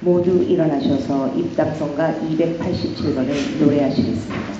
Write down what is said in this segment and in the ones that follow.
모두 일어나셔서 입담성가 287번을 노래하시겠습니다.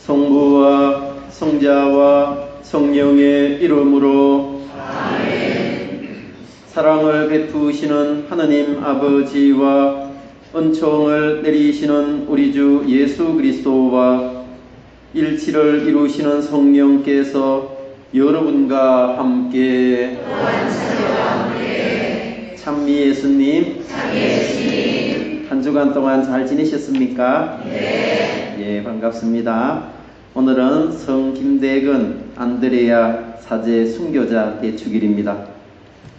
성부와 성자와 성령의 이름으로 아멘. 사랑을 베푸시는 하느님 아버지와 은총을 내리시는 우리 주 예수 그리스도와 일치를 이루시는 성령께서 여러분과 함께 찬미 예수님 한 주간 동안 잘 지내셨습니까? 네. 예, 반갑습니다. 오늘은 성 김대근 안드레아 사제 순교자 대축일입니다.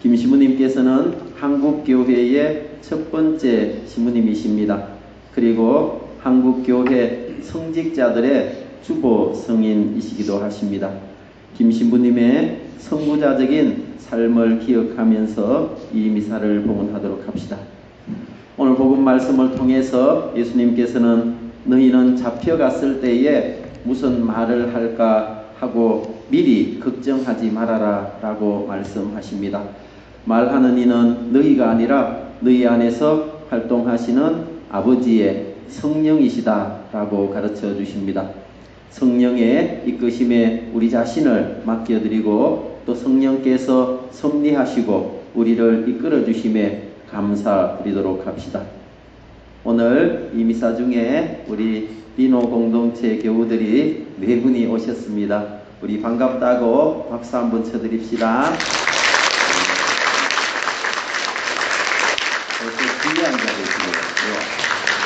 김 시무님께서는 한국교회의 첫 번째 시무님이십니다. 그리고 한국교회 성직자들의 주보 성인이시기도 하십니다. 김 신부님의 선구자적인 삶을 기억하면서 이 미사를 봉헌하도록 합시다. 오늘 복음 말씀을 통해서 예수님께서는 너희는 잡혀갔을 때에 무슨 말을 할까 하고 미리 걱정하지 말아라 라고 말씀하십니다. 말하는 이는 너희가 아니라 너희 안에서 활동하시는 아버지의 성령이시다 라고 가르쳐 주십니다. 성령의 이끄심에 우리 자신을 맡겨드리고 또 성령께서 섭리하시고 우리를 이끌어 주심에 감사드리도록 합시다. 오늘 이 미사 중에 우리 비노 공동체 교우들이 4분이 오셨습니다. 우리 반갑다고 박수 한번 쳐드립시다. 뒤에 앉아계시네요.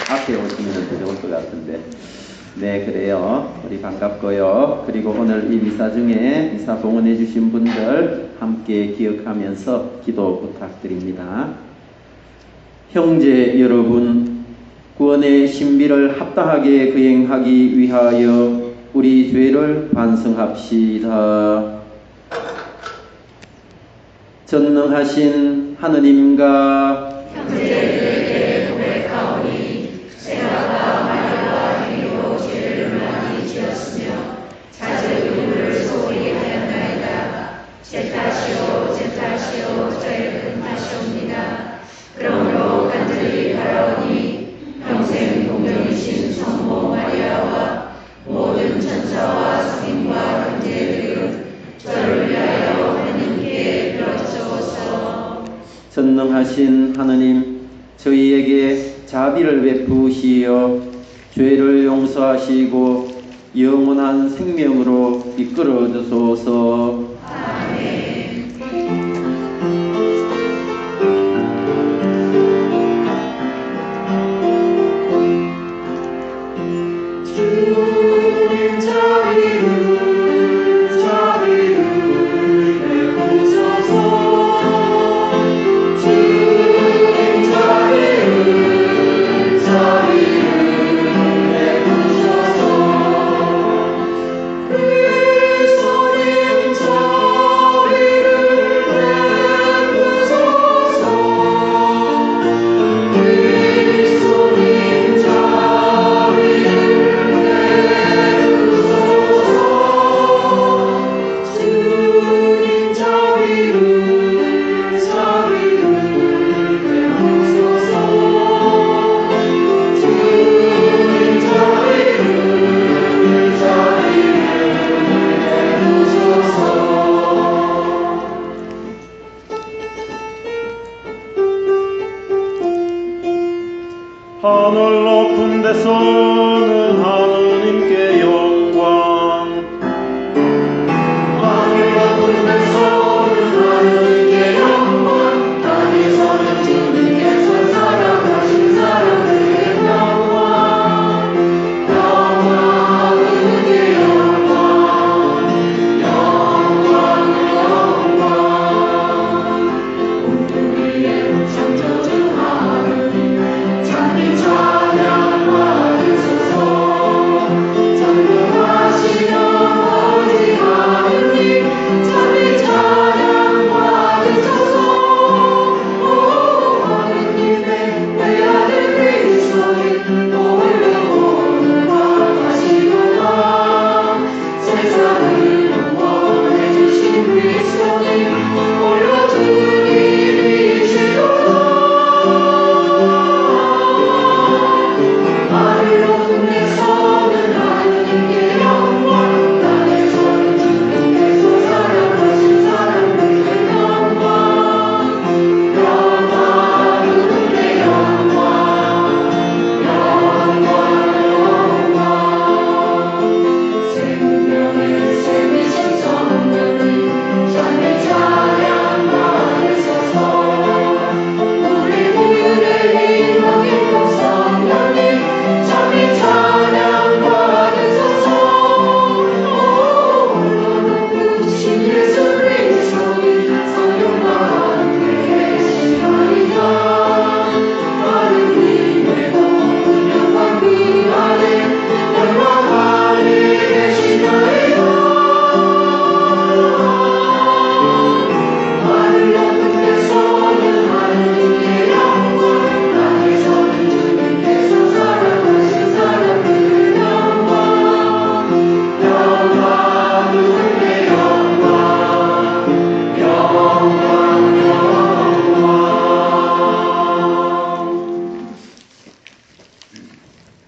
앞에 오시면 더 좋을 것 같은데. 네, 그래요. 우리 반갑고요. 그리고 오늘 이 미사 중에 미사 봉헌해 주신 분들 함께 기억하면서 기도 부탁드립니다. 형제 여러분, 구원의 신비를 합당하게 거행하기 위하여 우리 죄를 반성합시다. 전능하신 하느님과 형제들에게 고백하오니 제가 말과 행위로 죄를 많이 지었으며 자제의무를 소홀히 하였나이다. 제 탓이요 제 탓이요 저의 큰 탓이옵니다. 그러므로 간절히 바라오니 평생 동정이신 성모 마리아와 모든 천사와 성인과 형제들은 저를 위하여 하느님께 빌어주시옵소서. 전능하신 하느님, 저희에게 자비를 베푸시어 죄를 용서하시고 영원한 생명으로 이끌어 주소서. 하늘 높은 데서는 하느님께 영광. 하늘 높은 데서는 하느님께 영광. 땅에서는 주님께서 사랑하신 사람들에게 영광. 영광 하느님께 영광. 영광 영광. 온 위에 창조주 하느님 자비 찬양 받으소서. 전능하신 아버지 하느님 자비 찬양 받으소서. 오 하느님의 외아들 그리스도인 홀로 거룩하시도다. 세상을 구원해 주신 그리스도인 홀로 주님이시도다. 하늘 높은 데서는 하느님께 영광. 땅에서는 주님께서 사랑하신 사람들에게 영광. 영광 하느님께 영광. 영광 영광. 생명의 샘이신 성령님 자비 찬양 받으소서. 우리 구유를 인도하신 성령님 자비 찬양 받으소서. 홀로 높으신 예수 그리스도인 성령과 함께 계시나이다. 하느님의 높은 영광 그 안에 영원하리 계시나이다. 하늘 높은 데서는 하느님께 영광. 땅에서는 주님께서 사랑하신 사람들의 영광. 영광 하느님께 영광. 영광 영광.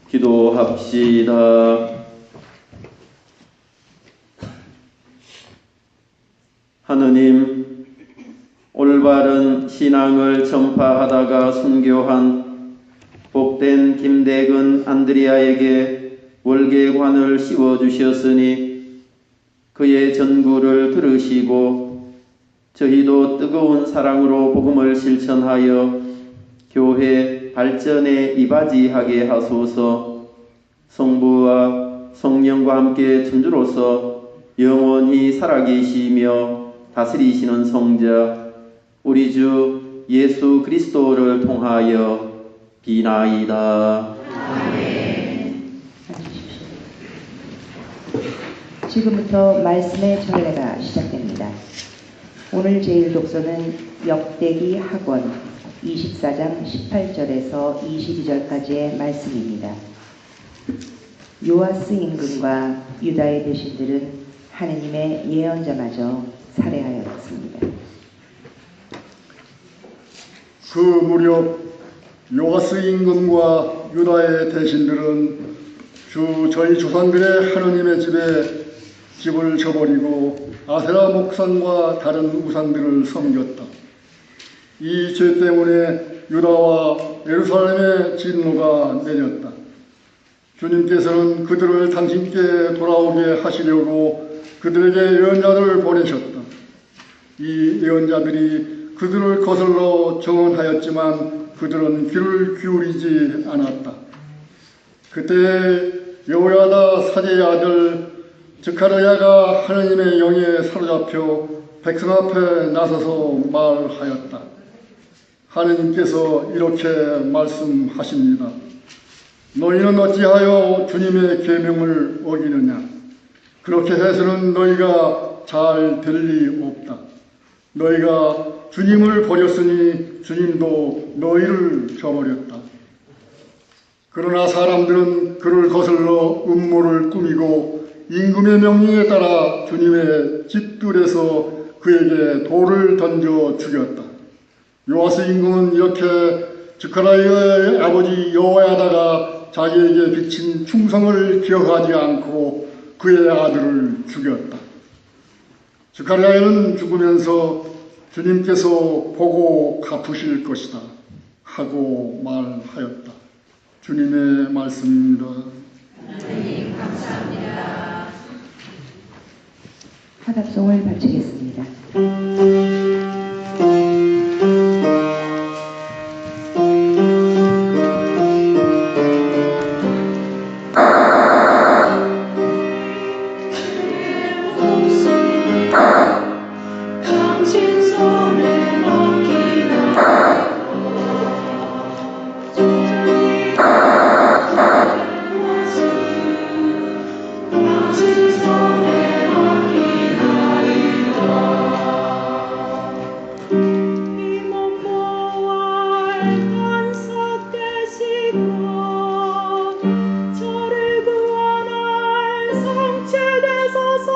기도합시다. 하느님, 올바른 신앙을 전파하다가 순교한 복된 김대근 안드리아에게 월계관을 씌워주셨으니 그의 전구를 들으시고 저희도 뜨거운 사랑으로 복음을 실천하여 교회 발전에 이바지하게 하소서. 성부와 성령과 함께 천주로서 영원히 살아계시며 다스리시는 성자 우리 주 예수 그리스도를 통하여 비나이다. 지금부터 말씀의 전례가 시작됩니다. 오늘 제일 독서는 역대기 학원 24장 18절에서 22절까지의 말씀입니다. 요아스 임금과 유다의 대신들은 하느님의 예언자마저 살해하였습니다. 그 무렵 요아스 임금과 유다의 대신들은 저희 조상들의 하느님의 집을 저버리고 아세라 목상과 다른 우상들을 섬겼다. 이 죄 때문에 유다와 예루살렘의 진노가 내렸다. 주님께서는 그들을 당신께 돌아오게 하시려고 그들에게 예언자들을 보내셨다. 이 예언자들이 그들을 거슬러 정언하였지만 그들은 귀를 기울이지 않았다. 그때 여호야다 사제의 아들 스가랴가 하느님의 영에 사로잡혀 백성 앞에 나서서 말하였다. 하느님께서 이렇게 말씀하십니다. 너희는 어찌하여 주님의 계명을 어기느냐? 그렇게 해서는 너희가 잘 될 리 없다. 너희가 주님을 버렸으니 주님도 너희를 저버렸다. 그러나 사람들은 그를 거슬러 음모를 꾸미고 임금의 명령에 따라 주님의 집들에서 그에게 돌을 던져 죽였다. 요아스 임금은 이렇게 스가랴의 아버지 여호야다가 자기에게 비친 충성을 기억하지 않고 그의 아들을 죽였다. 스가랴는 죽으면서 주님께서 보고 갚으실 것이다 하고 말하였다. 주님의 말씀입니다. 하나님 감사합니다. 화답송을 바치겠습니다. 당신 손에 맡기나요. 당신 손에 맡기나이다. 이 몸보아 간섭되시고 저를 구원할 성체되소서.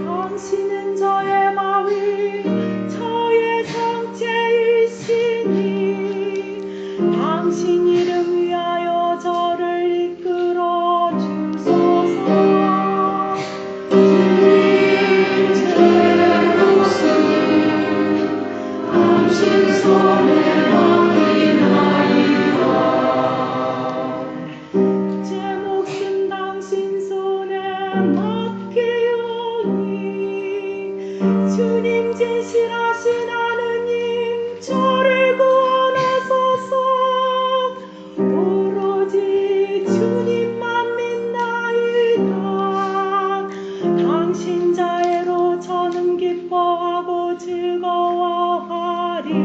당신은 저의 마위 저의 성체이시니 당신 이름 위하여 저를 이끌어 주소서. 주님 제 목숨 당신 손에 맡기나이다. 제 목숨 당신 손에 맡기오니 주님 진실하신 하느님 저를 구원하소서. 오로지 주님만 믿나이다. 당신 자애로 저는 기뻐하고 즐거워하리라.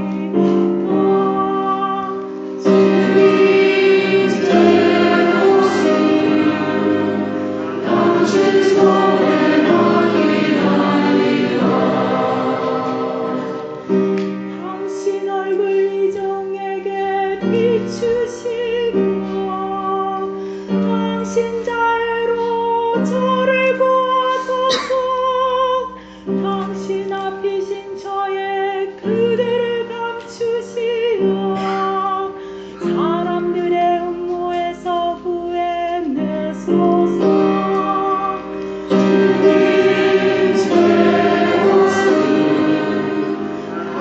주님 제 목숨 당신 손에 맡기나이다. 당신 얼굴 이종에게 비추시고 당신 자애로 저를 구하소서. 당신 앞이신 저의 그대를 감추시어 사람들의 음모에서 구해내소서. 주님 제 목숨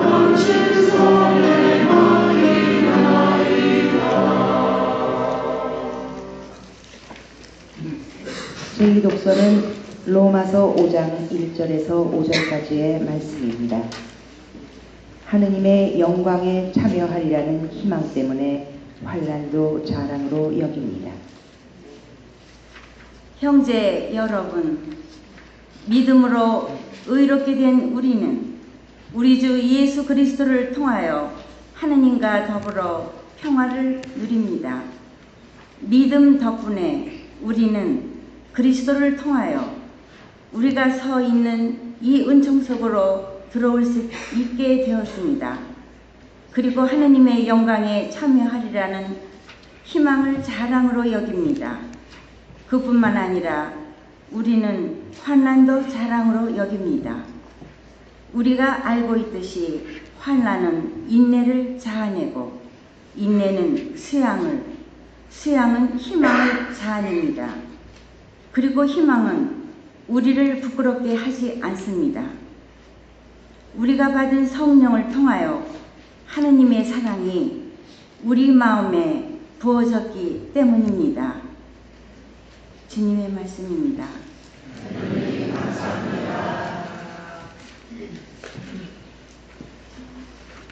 당신 손에 맡기나이다. 제2독서는 로마서 5장 1절에서 5절까지의 말씀입니다. 하느님의 영광에 참여하리라는 희망 때문에 환난도 자랑으로 여깁니다. 형제 여러분, 믿음으로 의롭게 된 우리는 우리 주 예수 그리스도를 통하여 하느님과 더불어 평화를 누립니다. 믿음 덕분에 우리는 그리스도를 통하여 우리가 서 있는 이 은총 속으로 들어올 수 있게 되었습니다. 그리고 하느님의 영광에 참여하리라는 희망을 자랑으로 여깁니다. 그뿐만 아니라 우리는 환난도 자랑으로 여깁니다. 우리가 알고 있듯이 환난은 인내를 자아내고 인내는 수양은 희망을 자아냅니다. 그리고 희망은 우리를 부끄럽게 하지 않습니다. 우리가 받은 성령을 통하여 하느님의 사랑이 우리 마음에 부어졌기 때문입니다. 주님의 말씀입니다.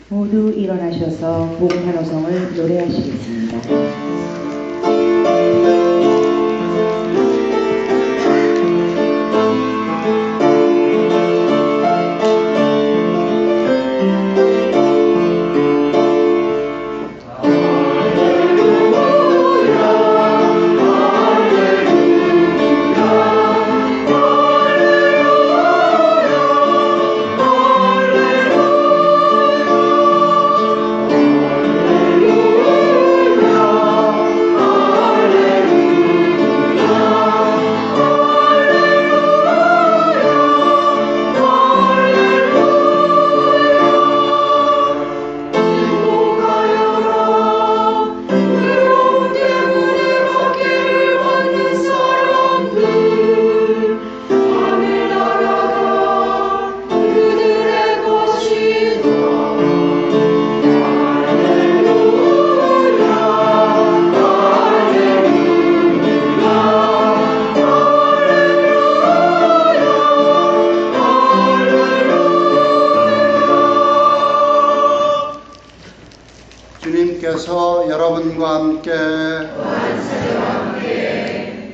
모두 일어나셔서 복음 환호성을 노래하시겠습니다. 주님께서 여러분과 함께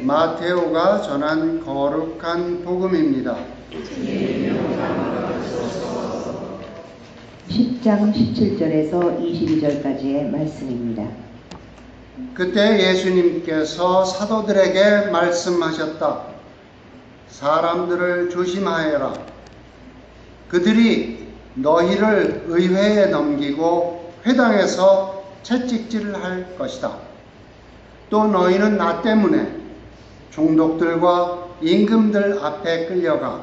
마테오가 전한 거룩한 복음입니다. 10장 17절에서 22절까지의 말씀입니다. 그때 예수님께서 사도들에게 말씀하셨다. 사람들을 조심하여라. 그들이 너희를 의회에 넘기고 회당에서 채찍질을 할 것이다. 또 너희는 나 때문에 종독들과 임금들 앞에 끌려가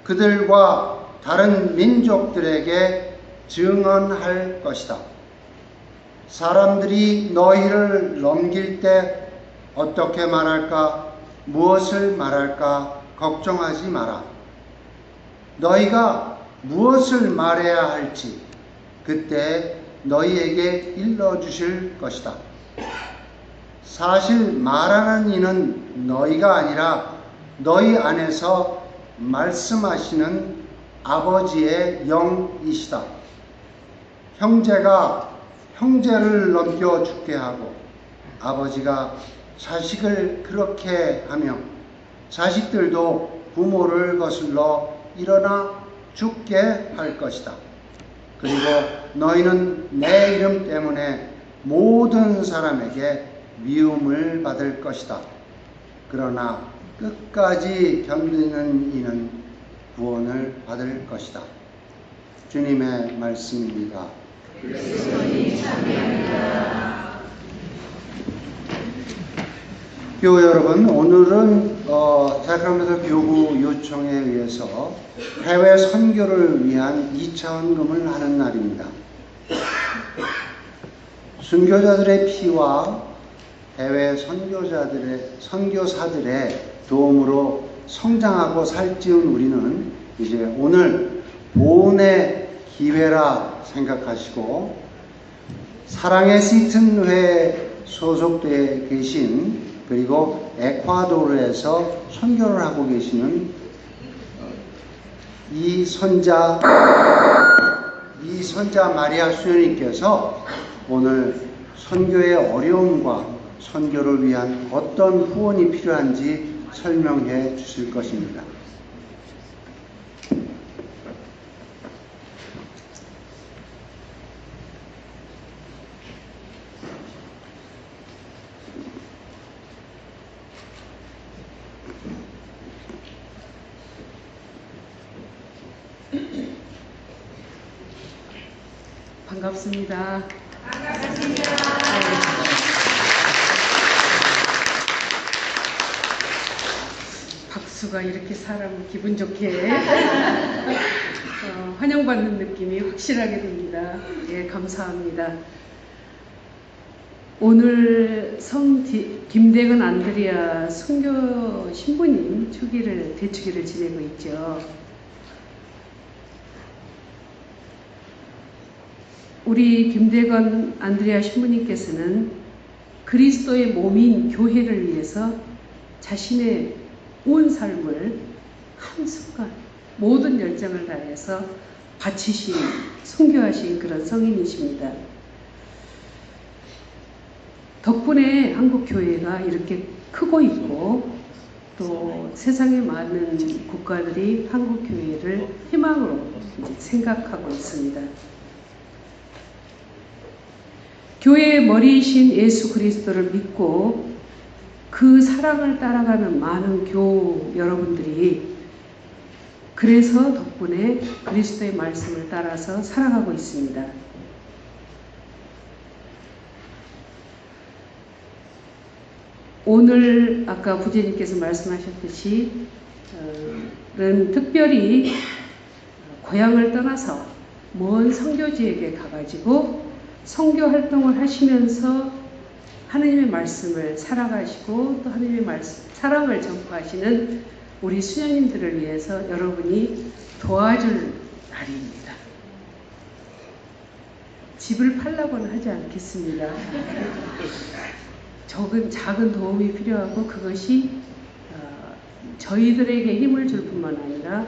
그들과 다른 민족들에게 증언할 것이다. 사람들이 너희를 넘길 때 어떻게 말할까, 무엇을 말할까 걱정하지 마라. 너희가 무엇을 말해야 할지 그때 너희에게 일러주실 것이다. 사실 말하는 이는 너희가 아니라 너희 안에서 말씀하시는 아버지의 영이시다. 형제가 형제를 넘겨 죽게 하고 아버지가 자식을 그렇게 하며 자식들도 부모를 거슬러 일어나 죽게 할 것이다. 그리고 너희는 내 이름 때문에 모든 사람에게 미움을 받을 것이다. 그러나 끝까지 견디는 이는 구원을 받을 것이다. 주님의 말씀입니다. 교우 여러분, 오늘은 사크라멘토 교구 요청에 의해서 해외 선교를 위한 2차 헌금을 하는 날입니다. 순교자들의 피와 해외 선교사들의 도움으로 성장하고 살찌운 우리는 이제 오늘 보온의 기회라 생각하시고 사랑의 시튼회에 소속되어 계신 그리고 에콰도르에서 선교를 하고 계시는 이 선자 마리아 수녀님께서 오늘 선교의 어려움과 선교를 위한 어떤 후원이 필요한지 설명해 주실 것입니다. 반갑습니다. 박수가 이렇게 사람을 기분 좋게 환영받는 느낌이 확실하게 듭니다. 예, 감사합니다. 오늘 성 김대근 안드리아 선교 신부님 대축일을 지내고 있죠. 우리 김대건 안드레아 신부님께서는 그리스도의 몸인 교회를 위해서 자신의 온 삶을 한순간 모든 열정을 다해서 바치신, 순교하신 그런 성인이십니다. 덕분에 한국교회가 이렇게 크고 있고 또 세상의 많은 국가들이 한국교회를 희망으로 생각하고 있습니다. 교회의 머리이신 예수 그리스도를 믿고 그 사랑을 따라가는 많은 교우 여러분들이 그래서 덕분에 그리스도의 말씀을 따라서 살아가고 있습니다. 오늘 아까 부제님께서 말씀하셨듯이 특별히 고향을 떠나서 먼 선교지에게 가가지고 선교 활동을 하시면서 하느님의 말씀을 살아가시고 또 하느님의 말씀, 사랑을 전파하시는 우리 수녀님들을 위해서 여러분이 도와줄 날입니다. 집을 팔라고는 하지 않겠습니다. 작은 도움이 필요하고 그것이 저희들에게 힘을 줄 뿐만 아니라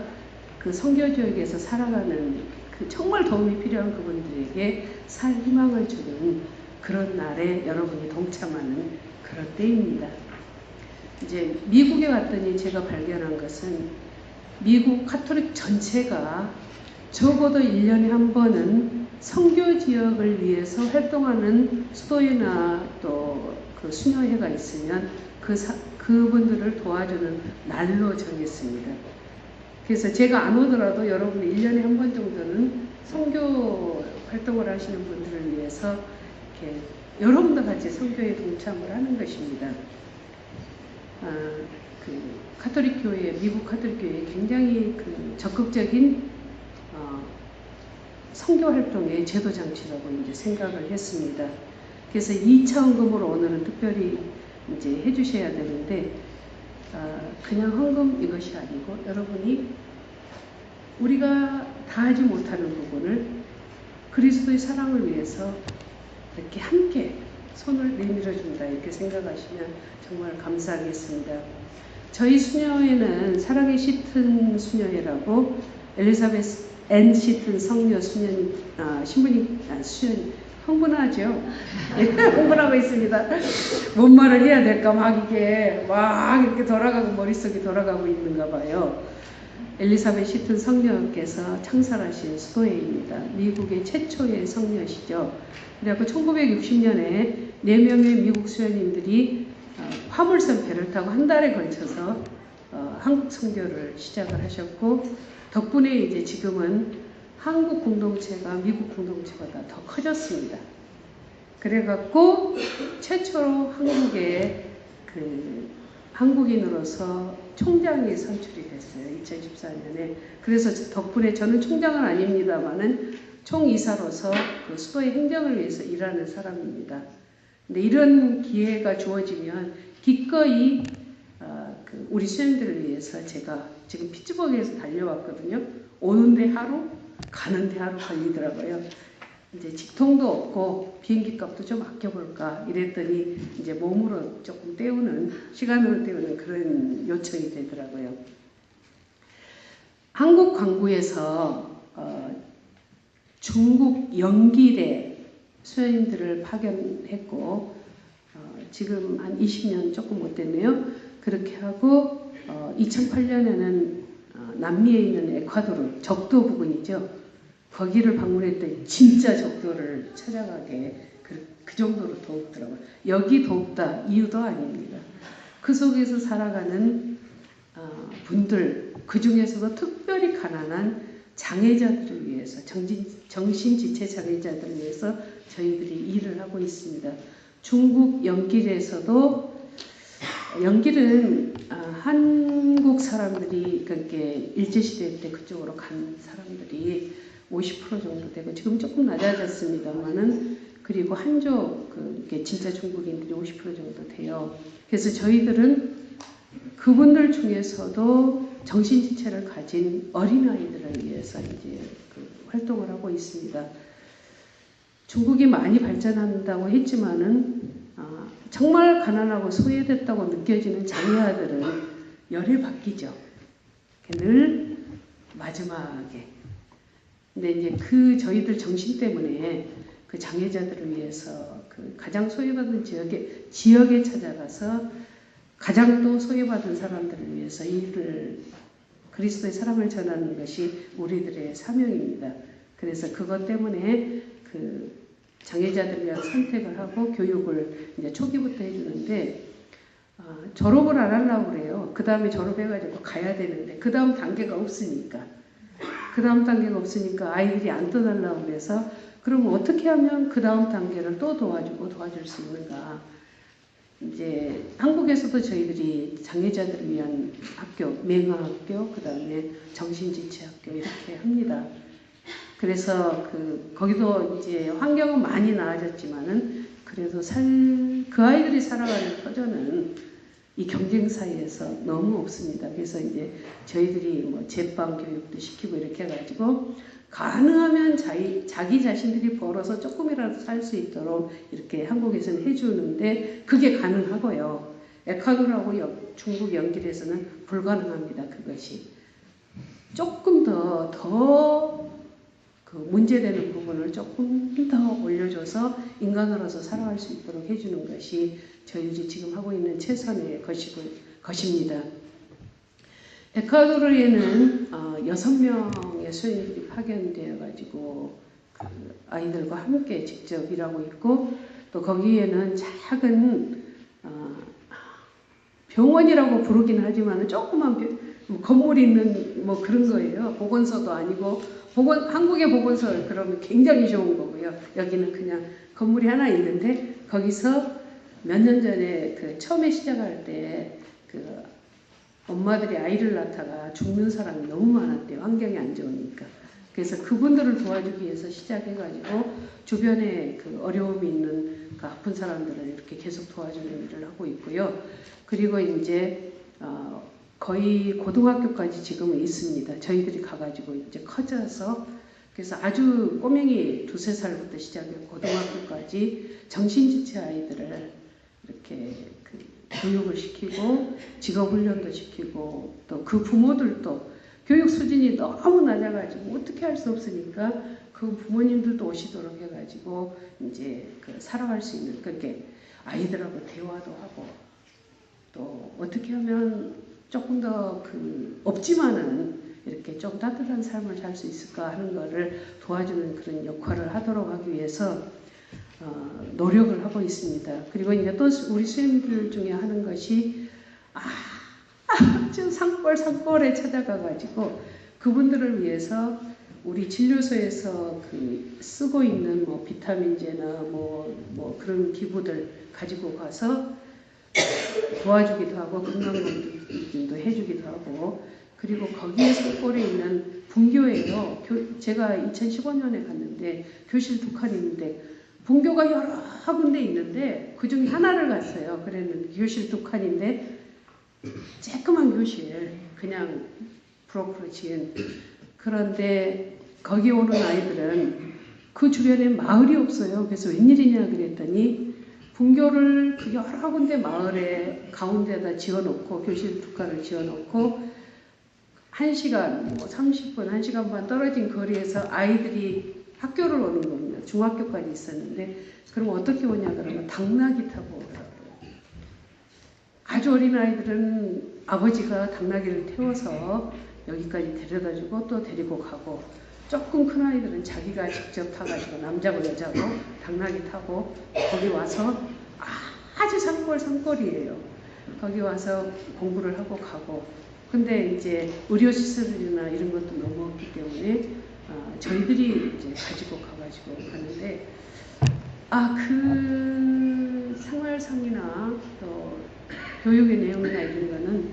그 선교 지역에서 살아가는 그 정말 도움이 필요한 그분들에게 살 희망을 주는 그런 날에 여러분이 동참하는 그런 때입니다. 이제 미국에 왔더니 제가 발견한 것은 미국 카톨릭 전체가 적어도 1년에 한 번은 선교 지역을 위해서 활동하는 수도회나 또 그 수녀회가 있으면 그분들을 도와주는 날로 정했습니다. 그래서 제가 안 오더라도 여러분 1년에 한 번 정도는 선교 활동을 하시는 분들을 위해서 이렇게 여러분과 같이 선교에 동참을 하는 것입니다. 그 카톨릭 교회, 미국 카톨릭 교회에 굉장히 그 적극적인 선교 활동의 제도 장치라고 이제 생각을 했습니다. 그래서 2차 헌금으로 오늘은 특별히 이제 해주셔야 되는데 그냥 헌금 이것이 아니고 여러분이 우리가 다 하지 못하는 부분을 그리스도의 사랑을 위해서 이렇게 함께 손을 내밀어 준다 이렇게 생각하시면 정말 감사하겠습니다. 저희 수녀회는 사랑의 시튼 수녀회라고 엘리자베스 앤 시튼 성녀 수녀님 신부님 수녀님 흥분하죠? 흥분하고 있습니다. 뭔 말을 해야 될까 막 이게 막 이렇게 돌아가고 머릿속이 돌아가고 있는가 봐요. 엘리자베스 시튼 성녀께서 창설하신 수도회입니다. 미국의 최초의 성녀시죠. 그래갖고 1960년에 4명의 미국 수녀님들이 화물선 배를 타고 한 달에 걸쳐서 한국 선교를 시작을 하셨고 덕분에 이제 지금은 한국 공동체가 미국 공동체보다 더 커졌습니다. 그래갖고 최초로 한국에 한국인으로서 총장이 선출이 됐어요. 2014년에. 그래서 덕분에 저는 총장은 아닙니다만은 총이사로서 그 수도의 행정을 위해서 일하는 사람입니다. 근데 이런 기회가 주어지면 기꺼이 우리 수행들을 위해서 제가 지금 피츠버그에서 달려왔거든요. 오는데 하루, 가는데 하루 걸리더라고요. 이제 직통도 없고 비행기 값도 좀 아껴볼까 이랬더니 이제 몸으로 조금 때우는, 시간으로 때우는 그런 요청이 되더라고요. 한국 광구에서 중국 영길에 수녀님들을 파견했고 지금 한 20년 조금 못 됐네요. 그렇게 하고 2008년에는 남미에 있는 에콰도르 적도 부근이죠. 거기를 방문했더니 진짜 적도를 찾아가게 그 정도로 더웠더라고요. 여기 더웠다 이유도 아닙니다. 그 속에서 살아가는 분들, 그 중에서도 특별히 가난한 장애자들을 위해서, 정신지체 장애자들을 위해서 저희들이 일을 하고 있습니다. 중국 영길에서도, 영길은 한국 사람들이 그렇게 일제시대 때 그쪽으로 간 사람들이 50% 정도 되고 지금 조금 낮아졌습니다만은, 그리고 한족 그게 진짜 중국인들이 50% 정도 돼요. 그래서 저희들은 그분들 중에서도 정신지체를 가진 어린아이들을 위해서 이제 활동을 하고 있습니다. 중국이 많이 발전한다고 했지만은 정말 가난하고 소외됐다고 느껴지는 장애아들은 열에 바뀌죠. 늘 마지막에. 근데 이제 그 저희들 정신 때문에 그 장애자들을 위해서 그 가장 소외받은 지역에 찾아가서 가장 또 소외받은 사람들을 위해서 일을 그리스도의 사랑을 전하는 것이 우리들의 사명입니다. 그래서 그것 때문에 그 장애자들을 위한 선택을 하고 교육을 이제 초기부터 해주는데 졸업을 안 하려고 그래요. 그 다음에 졸업해가지고 가야 되는데 그 다음 단계가 없으니까 아이들이 안 떠나려고 그래서 그럼 어떻게 하면 그 다음 단계를 또 도와줄 수 있는가. 이제 한국에서도 저희들이 장애자들을 위한 학교, 맹아학교, 그 다음에 정신지체학교 이렇게 합니다. 그래서 거기도 이제 환경은 많이 나아졌지만은 그래도 그 아이들이 살아가는 터전은 이 경쟁 사회에서 너무 없습니다. 그래서 이제 저희들이 뭐 제빵 교육도 시키고 이렇게 해가지고 가능하면 자기 자신들이 벌어서 조금이라도 살 수 있도록 이렇게 한국에서는 해주는데 그게 가능하고요. 에콰도르하고 중국 연길에서는 불가능합니다. 그것이. 조금 더 그 문제되는 부분을 조금 더 올려줘서 인간으로서 살아갈 수 있도록 해주는 것이 저희들이 지금 하고 있는 최선의 것입니다. 에콰도르에는 6명의 수행들이 파견되어 가지고 그 아이들과 함께 직접 일하고 있고 또 거기에는 작은 병원이라고 부르긴 하지만 조그만 건물이 있는 뭐 그런 거예요. 보건소도 아니고 한국의 보건소 그러면 굉장히 좋은 거고요. 여기는 그냥 건물이 하나 있는데 거기서 몇 년 전에 그 처음에 시작할 때 그 엄마들이 아이를 낳다가 죽는 사람이 너무 많았대요. 환경이 안 좋으니까. 그래서 그분들을 도와주기 위해서 시작해가지고 주변에 그 어려움이 있는 그 아픈 사람들을 이렇게 계속 도와주는 일을 하고 있고요. 그리고 이제 거의 고등학교까지 지금은 있습니다. 저희들이 가가지고 이제 커져서 그래서 아주 꼬맹이 2~3살부터 시작해서 고등학교까지 정신지체 아이들을 이렇게 교육을 시키고 직업훈련도 시키고 또 그 부모들도 교육 수준이 너무 낮아가지고 어떻게 할 수 없으니까 그 부모님들도 오시도록 해가지고 이제 살아갈 수 있는 그렇게 아이들하고 대화도 하고 또 어떻게 하면 조금 더 없지만은 이렇게 좀 따뜻한 삶을 살 수 있을까 하는 거를 도와주는 그런 역할을 하도록 하기 위해서 노력을 하고 있습니다. 그리고 이제 또 우리 수행들 중에 하는 것이 아주 산골에 찾아가가지고 그분들을 위해서 우리 진료소에서 쓰고 있는 뭐 비타민제나 뭐 그런 기구들 가지고 가서 도와주기도 하고 건강검진도 해주기도 하고 그리고 거기에 산골에 있는 분교예요. 제가 2015년에 갔는데 교실 2칸 있는데 분교가 여러 군데 있는데 그 중에 하나를 갔어요. 그랬는데 교실 2칸인데 쬐끄만 교실 그냥 브로크로 지은 그런데 거기 오는 아이들은 그 주변에 마을이 없어요. 그래서 웬일이냐 그랬더니 분교를 그 여러 군데 마을에 가운데다 지어놓고 교실 2칸을 지어놓고 1시간, 30분, 1시간 반 떨어진 거리에서 아이들이 학교를 오는 겁니다. 중학교까지 있었는데 그럼 어떻게 오냐 그러면 당나귀 타고 오더라고요. 아주 어린 아이들은 아버지가 당나귀를 태워서 여기까지 데려다주고 또 데리고 가고 조금 큰 아이들은 자기가 직접 타가지고 남자고 여자고 당나귀 타고 거기 와서 아주 산골이에요. 거기 와서 공부를 하고 가고 근데 이제 의료시설이나 이런 것도 너무 없기 때문에 저희들이 이제 가지고 가가지고 가는데 그 생활상이나 또 교육의 내용이나 이런 거는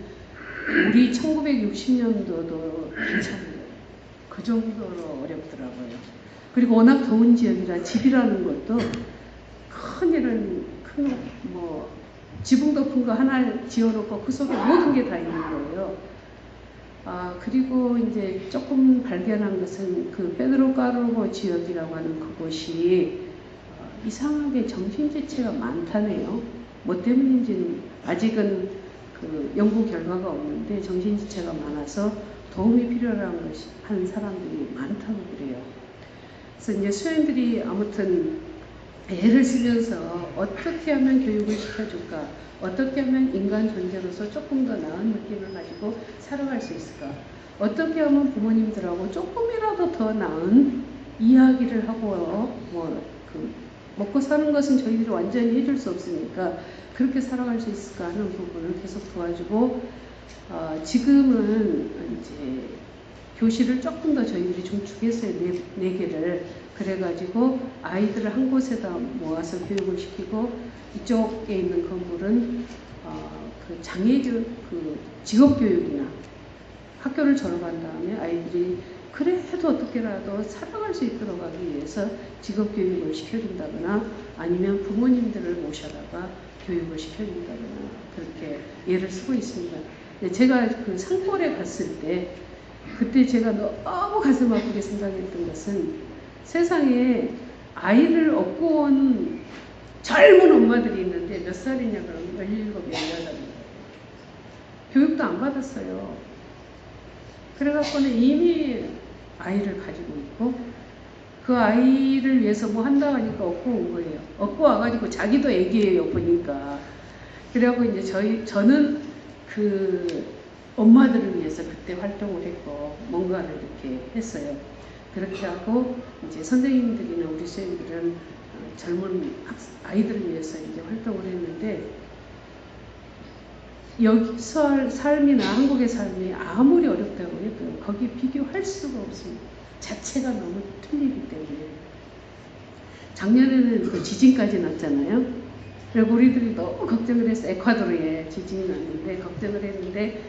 우리 1960년도도 괜찮아요. 그 정도로 어렵더라고요. 그리고 워낙 더운 지역이라 집이라는 것도 큰 지붕 덮은 거 하나 지어놓고 그 속에 모든 게 다 있는 거예요. 그리고 이제 조금 발견한 것은 그 페드로 까르보 지역이라고 하는 그곳이 이상하게 정신지체가 많다네요. 뭐 때문인지는 아직은 그 연구 결과가 없는데 정신지체가 많아서 도움이 필요한 사람들이 많다고 그래요. 그래서 이제 수행들이 아무튼 애를 쓰면서 어떻게 하면 교육을 시켜줄까? 어떻게 하면 인간 존재로서 조금 더 나은 느낌을 가지고 살아갈 수 있을까? 어떻게 하면 부모님들하고 조금이라도 더 나은 이야기를 하고요. 먹고 사는 것은 저희들이 완전히 해줄 수 없으니까 그렇게 살아갈 수 있을까 하는 부분을 계속 도와주고, 지금은 이제 교실을 조금 더 저희들이 중축했어요. 4개를. 그래가지고 아이들을 한 곳에다 모아서 교육을 시키고, 이쪽에 있는 건물은 그 장애교육, 그 직업교육이나 학교를 졸업한 다음에 아이들이 그래도 어떻게라도 살아갈 수 있도록 하기 위해서 직업교육을 시켜준다거나 아니면 부모님들을 모셔다가 교육을 시켜준다거나 그렇게 예를 쓰고 있습니다. 제가 그 산골에 갔을 때 그때 제가 너무 가슴 아프게 생각했던 것은 세상에 아이를 얻고 온 젊은 엄마들이 있는데 몇 살이냐 그러면 17, 18입니다. 교육도 안 받았어요. 그래갖고는 이미 아이를 가지고 있고 그 아이를 위해서 뭐 한다고 하니까 얻고 온 거예요. 얻고 와가지고 자기도 애기예요 보니까. 그래갖고 이제 저는 그 엄마들을 위해서 그때 활동을 했고 뭔가를 이렇게 했어요. 그렇게 하고 이제 선생님들이나 우리 선생님들은 젊은 아이들을 위해서 이제 활동을 했는데, 여기 삶이나 한국의 삶이 아무리 어렵다고 해도 거기 비교할 수가 없습니다. 자체가 너무 틀리기 때문에. 작년에는 그 지진까지 났잖아요. 그리고 우리들이 너무 걱정을 했어요. 에콰도르에 지진이 났는데 걱정을 했는데,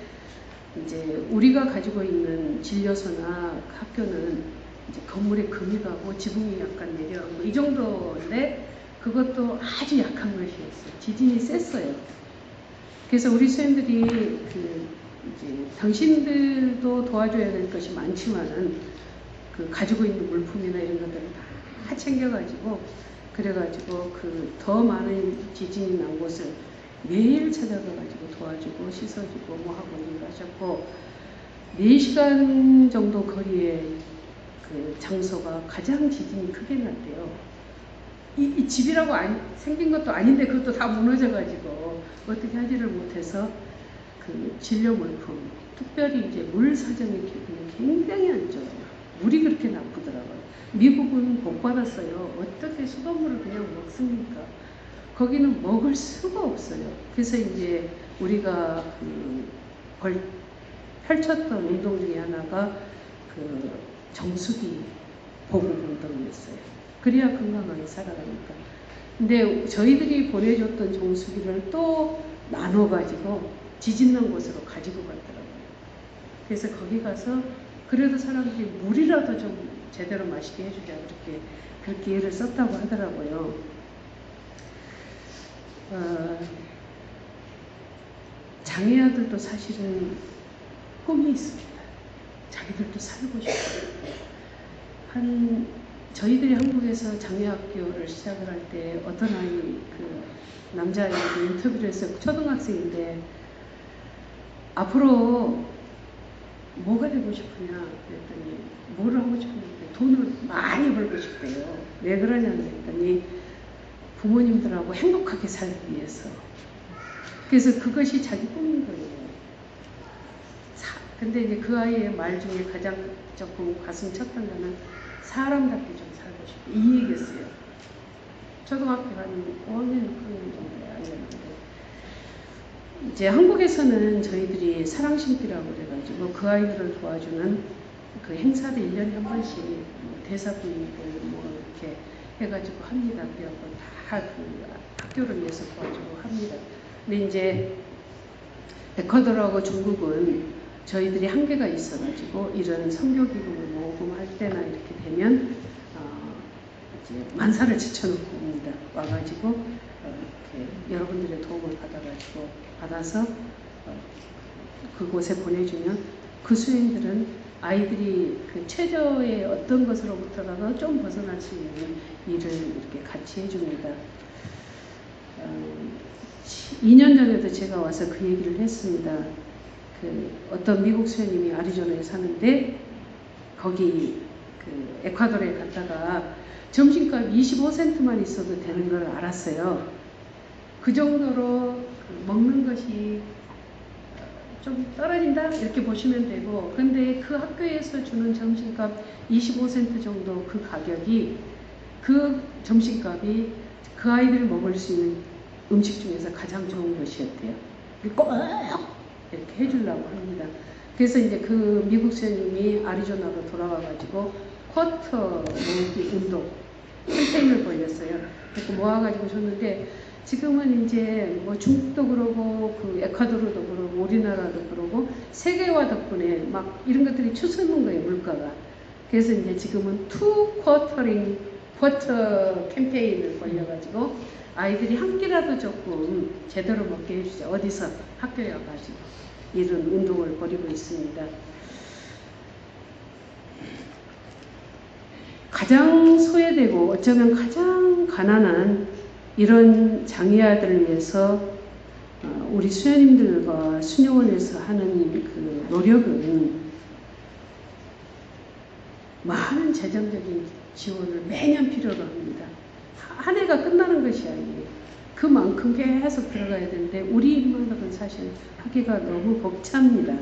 이제 우리가 가지고 있는 진료소나 학교는 이제 건물에 금이 가고 지붕이 약간 내려가고 이 정도인데 그것도 아주 약한 것이었어요. 지진이 셌어요. 그래서 우리 선생님들이 이제 당신들도 도와줘야 될 것이 많지만은 그 가지고 있는 물품이나 이런 것들을 다 챙겨가지고 그래가지고 그 더 많은 지진이 난 곳을 매일 찾아가가지고 도와주고 씻어주고 뭐 하고 일 하셨고, 4시간 정도 거리에 그 장소가 가장 지진이 크게 났대요. 이 집이라고 생긴 것도 아닌데 그것도 다 무너져가지고 어떻게 하지를 못해서 그 진료 물품, 특별히 이제 물 사정의 기분이 굉장히 안 좋아요. 물이 그렇게 나쁘더라고요. 미국은 복 받았어요. 어떻게 수돗물을 그냥 먹습니까? 거기는 먹을 수가 없어요. 그래서 이제 우리가 펼쳤던 운동 중에 하나가 그 정수기 보급 운동이었어요. 그래야 건강하게 살아가니까. 근데 저희들이 보내줬던 정수기를 또 나눠가지고 지진난 곳으로 가지고 갔더라고요. 그래서 거기 가서 그래도 사람들이 물이라도 좀 제대로 마시게 해주자 그렇게 애를 썼다고 하더라고요. 장애아들도 사실은 꿈이 있습니다. 자기들도 살고 싶어요. 저희들이 한국에서 장애학교를 시작을 할 때 어떤 아이, 그 남자아이한테 인터뷰를 했어요. 초등학생인데 앞으로 뭐가 되고 싶으냐 그랬더니 뭐를 하고 싶은데 돈을 많이 벌고 싶대요. 왜 그러냐고 했더니 부모님들하고 행복하게 살기 위해서. 그래서 그것이 자기 꿈인 거예요. 근데 이제 그 아이의 말 중에 가장 조금 가슴 쳤던 거는 사람답게 좀 살고 싶어. 이 얘기였어요. 초등학교 한 5학년, 6학년 정도에 아니었는데. 이제 한국에서는 저희들이 사랑심기라고 그래가지고 그 아이들을 도와주는 그 행사를 1년에 한 번씩 대사부님들 뭐 이렇게 해가지고 합니다. 그래갖고 다 그 학교를 위해서 도와주고 합니다. 근데 이제 에콰도르하고 중국은 저희들이 한계가 있어가지고 이런 선교기금을 모금할 때나 이렇게 되면 이제 만사를 지쳐놓고 옵니다. 와가지고 이렇게 여러분들의 도움을 받아서 그곳에 보내주면 그 수행들은 아이들이 그 최저의 어떤 것으로부터라도 좀 벗어날 수 있는 일을 이렇게 같이 해줍니다. 2년 전에도 제가 와서 그 얘기를 했습니다. 그 어떤 미국 수녀님이 아리조나에 사는데 거기 그 에콰도르에 갔다가 점심값 25센트만 있어도 되는 걸 알았어요. 그 정도로 먹는 것이 좀 떨어진다 이렇게 보시면 되고, 근데 그 학교에서 주는 점심값 25센트 정도 그 가격이 그 점심값이 그 아이들이 먹을 수 있는 음식 중에서 가장 좋은 것이었대요. 꼭 이렇게 해주려고 합니다. 그래서 이제 그 미국 수녀님이 아리조나로 돌아와가지고 쿼터 모으기 운동 캠페인을 벌였어요. 그래서 모아가지고 줬는데 지금은 이제 뭐 중국도 그러고 그 에콰도르도 그러고 우리나라도 그러고 세계화 덕분에 막 이런 것들이 추스는 거예요, 물가가. 그래서 이제 지금은 쿼터 캠페인을 벌여가지고 아이들이 한 끼라도 조금 제대로 먹게 해주죠. 어디서 학교에 와가지고 이런 운동을 벌이고 있습니다. 가장 소외되고 어쩌면 가장 가난한 이런 장애아들을 위해서 우리 수녀님들과 수녀원에서 하는 그 노력은 많은 재정적인 지원을 매년 필요로 합니다. 한 해가 끝나는 것이 아니에요. 그만큼 계속 들어가야 되는데 우리 인문학은 사실 하기가 너무 벅찹니다.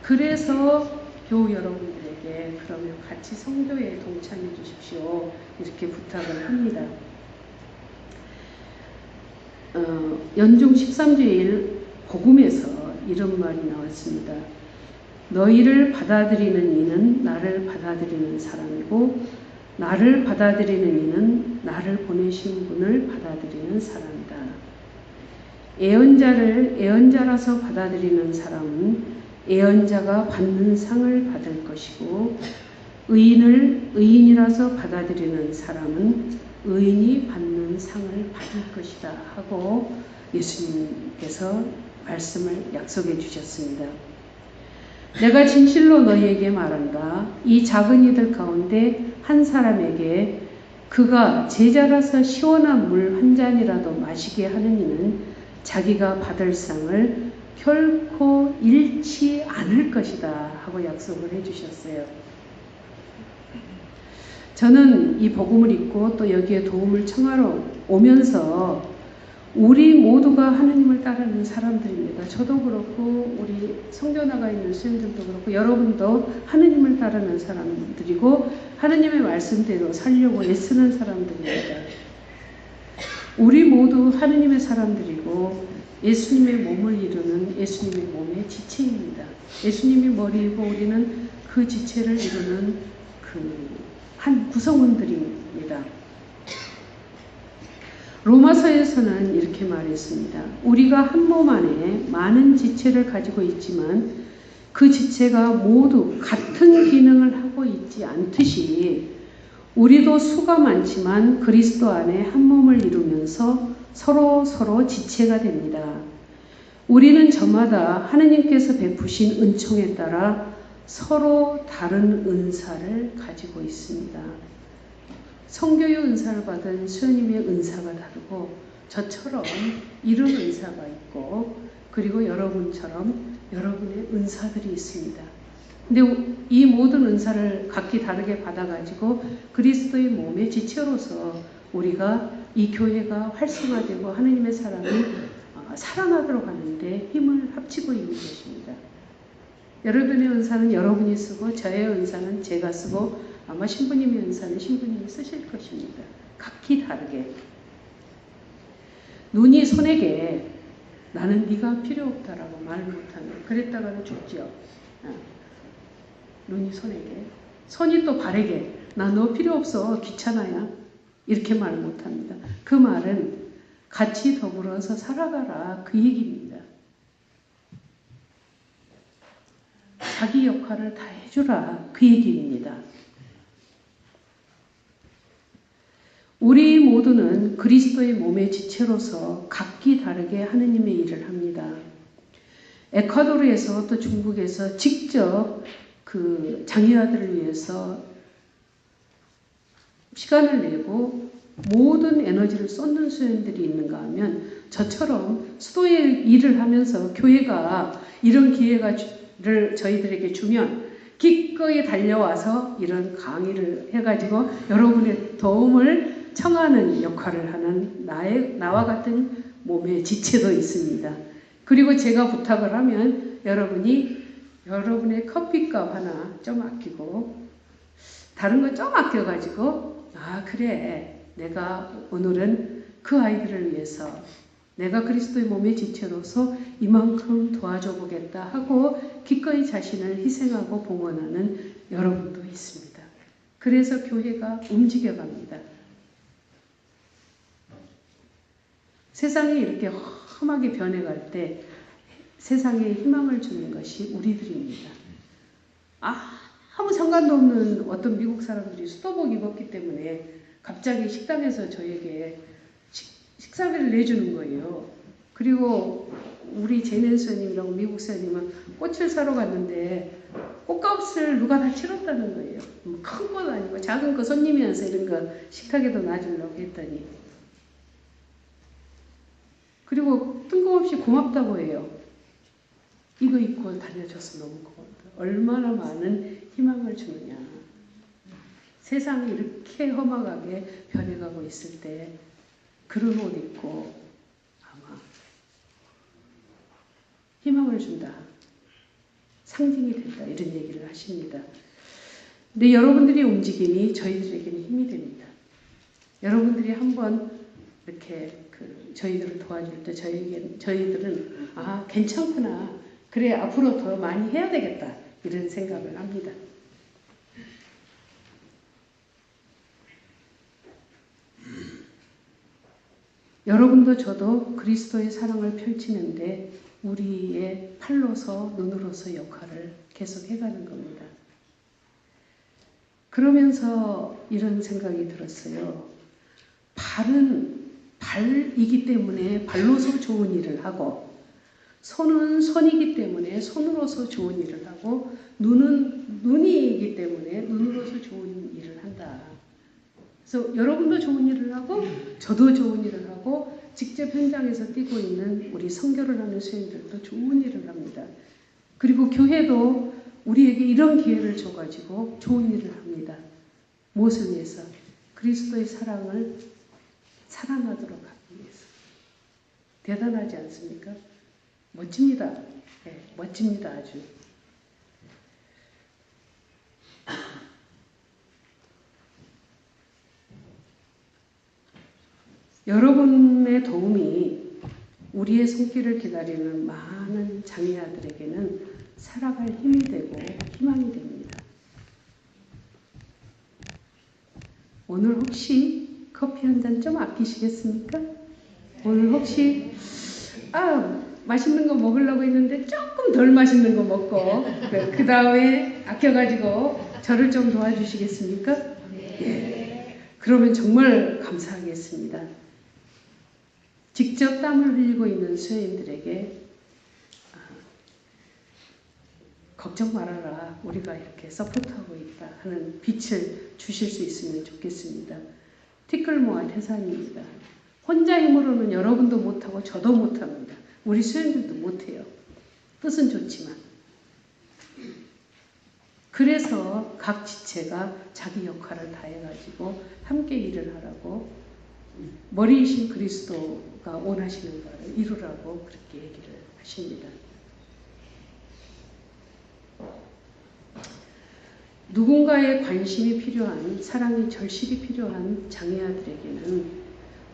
그래서 교우 여러분들에게 그러면 같이 성교에 동참해 주십시오. 이렇게 부탁을 합니다. 연중 13주일 복음에서 이런 말이 나왔습니다. 너희를 받아들이는 이는 나를 받아들이는 사람이고 나를 받아들이는 이는 나를 보내신 분을 받아들이는 사람이다. 애언자를 애언자라서 받아들이는 사람은 애언자가 받는 상을 받을 것이고 의인을 의인이라서 받아들이는 사람은 의인이 받는 상을 받을 것이다 하고 예수님께서 말씀을 약속해 주셨습니다. 내가 진실로 너희에게 말한다. 이 작은 이들 가운데 한 사람에게 그가 제자라서 시원한 물 한 잔이라도 마시게 하는 이는 자기가 받을 상을 결코 잃지 않을 것이다 하고 약속을 해주셨어요. 저는 이 복음을 읽고 또 여기에 도움을 청하러 오면서 우리 모두가 하느님을 따르는 사람들입니다. 저도 그렇고 우리 성교 나가 있는 수님들도 그렇고 여러분도 하느님을 따르는 사람들이고 하느님의 말씀대로 살려고 애쓰는 사람들입니다. 우리 모두 하느님의 사람들이고 예수님의 몸을 이루는 예수님의 몸의 지체입니다. 예수님이 머리이고 우리는 그 지체를 이루는 한 구성원들입니다. 로마서에서는 이렇게 말했습니다. 우리가 한 몸 안에 많은 지체를 가지고 있지만 그 지체가 모두 같은 기능을 하고 있지 않듯이 우리도 수가 많지만 그리스도 안에 한 몸을 이루면서 서로 지체가 됩니다. 우리는 저마다 하느님께서 베푸신 은총에 따라 서로 다른 은사를 가지고 있습니다. 성교의 은사를 받은 수녀님의 은사가 다르고 저처럼 이런 은사가 있고 그리고 여러분처럼 여러분의 은사들이 있습니다. 근데 이 모든 은사를 각기 다르게 받아가지고 그리스도의 몸의 지체로서 우리가 이 교회가 활성화되고 하느님의 사랑이 살아나도록 하는데 힘을 합치고 있는 것입니다. 여러분의 은사는 여러분이 쓰고 저의 은사는 제가 쓰고 아마 신부님의 은사는 신부님이 쓰실 것입니다. 각기 다르게. 눈이 손에게 나는 네가 필요 없다라고 말 못하는 그랬다가는 죽지요. 눈이 손에게 손이 또 발에게 나 너 필요 없어 귀찮아야 이렇게 말 못합니다. 그 말은 같이 더불어서 살아가라 그 얘기입니다. 자기 역할을 다 해주라 그 얘기입니다. 우리 모두는 그리스도의 몸의 지체로서 각기 다르게 하느님의 일을 합니다. 에콰도르에서 또 중국에서 직접 그 장애아들을 위해서 시간을 내고 모든 에너지를 쏟는 수행들이 있는가 하면 저처럼 수도의 일을 하면서 교회가 이런 기회를 저희들에게 주면 기꺼이 달려와서 이런 강의를 해가지고 여러분의 도움을 청하는 역할을 하는 나와 같은 몸의 지체도 있습니다. 그리고 제가 부탁을 하면 여러분의 커피값 하나 좀 아끼고 다른 거 좀 아껴가지고 아 그래 내가 오늘은 그 아이들을 위해서 내가 그리스도의 몸의 지체로서 이만큼 도와줘 보겠다 하고 기꺼이 자신을 희생하고 봉헌하는 여러분도 있습니다. 그래서 교회가 움직여갑니다. 세상이 이렇게 험하게 변해갈 때 세상에 희망을 주는 것이 우리들입니다. 아무 상관도 없는 어떤 미국 사람들이 수도복 입었기 때문에 갑자기 식당에서 저에게 식사비를 내주는 거예요. 그리고 우리 제넨 수녀님이라고 미국 수녀님은 꽃을 사러 갔는데 꽃값을 누가 다 치렀다는 거예요. 큰 건 아니고 작은 거 손님이 와서 이런 거 식탁에도 놔주려고 했더니 그리고 뜬금없이 고맙다고 해요. 이거 입고 다녀줘서 너무 고맙다. 얼마나 많은 희망을 주느냐. 세상이 이렇게 험악하게 변해가고 있을 때 그런 옷 입고 아마 희망을 준다. 상징이 된다. 이런 얘기를 하십니다. 근데 여러분들의 움직임이 저희들에게는 힘이 됩니다. 여러분들이 한번 이렇게 저희들을 도와줄 때 저희들은 아 괜찮구나. 그래 앞으로 더 많이 해야 되겠다. 이런 생각을 합니다. 여러분도 저도 그리스도의 사랑을 펼치는데 우리의 팔로서 눈으로서 역할을 계속 해가는 겁니다. 그러면서 이런 생각이 들었어요. 발은 발이기 때문에 발로서 좋은 일을 하고 손은 손이기 때문에 손으로서 좋은 일을 하고 눈은 눈이기 때문에 눈으로서 좋은 일을 한다. 그래서 여러분도 좋은 일을 하고 저도 좋은 일을 하고 직접 현장에서 뛰고 있는 우리 선교를 하는 수행들도 좋은 일을 합니다. 그리고 교회도 우리에게 이런 기회를 줘가지고 좋은 일을 합니다. 무엇을 위해서? 그리스도의 사랑을 사랑하도록 하기 위해서. 대단하지 않습니까? 멋집니다. 네, 멋집니다. 아주. 여러분의 도움이 우리의 손길을 기다리는 많은 장애아들에게는 살아갈 힘이 되고 희망이 됩니다. 오늘 혹시 커피 한 잔 좀 아끼시겠습니까? 오늘 혹시 맛있는 거 먹으려고 했는데 조금 덜 맛있는 거 먹고 그 다음에 아껴가지고 저를 좀 도와주시겠습니까? 네. 그러면 정말 감사하겠습니다. 직접 땀을 흘리고 있는 수혜인들에게 걱정 말아라. 우리가 이렇게 서포트하고 있다 하는 빛을 주실 수 있으면 좋겠습니다. 티끌모아 태산입니다. 혼자 힘으로는 여러분도 못하고 저도 못합니다. 우리 수행들도 못해요. 뜻은 좋지만. 그래서 각 지체가 자기 역할을 다해가지고 함께 일을 하라고 머리이신 그리스도가 원하시는 바를 이루라고 그렇게 얘기를 하십니다. 누군가의 관심이 필요한, 사랑이 절실히 필요한 장애아들에게는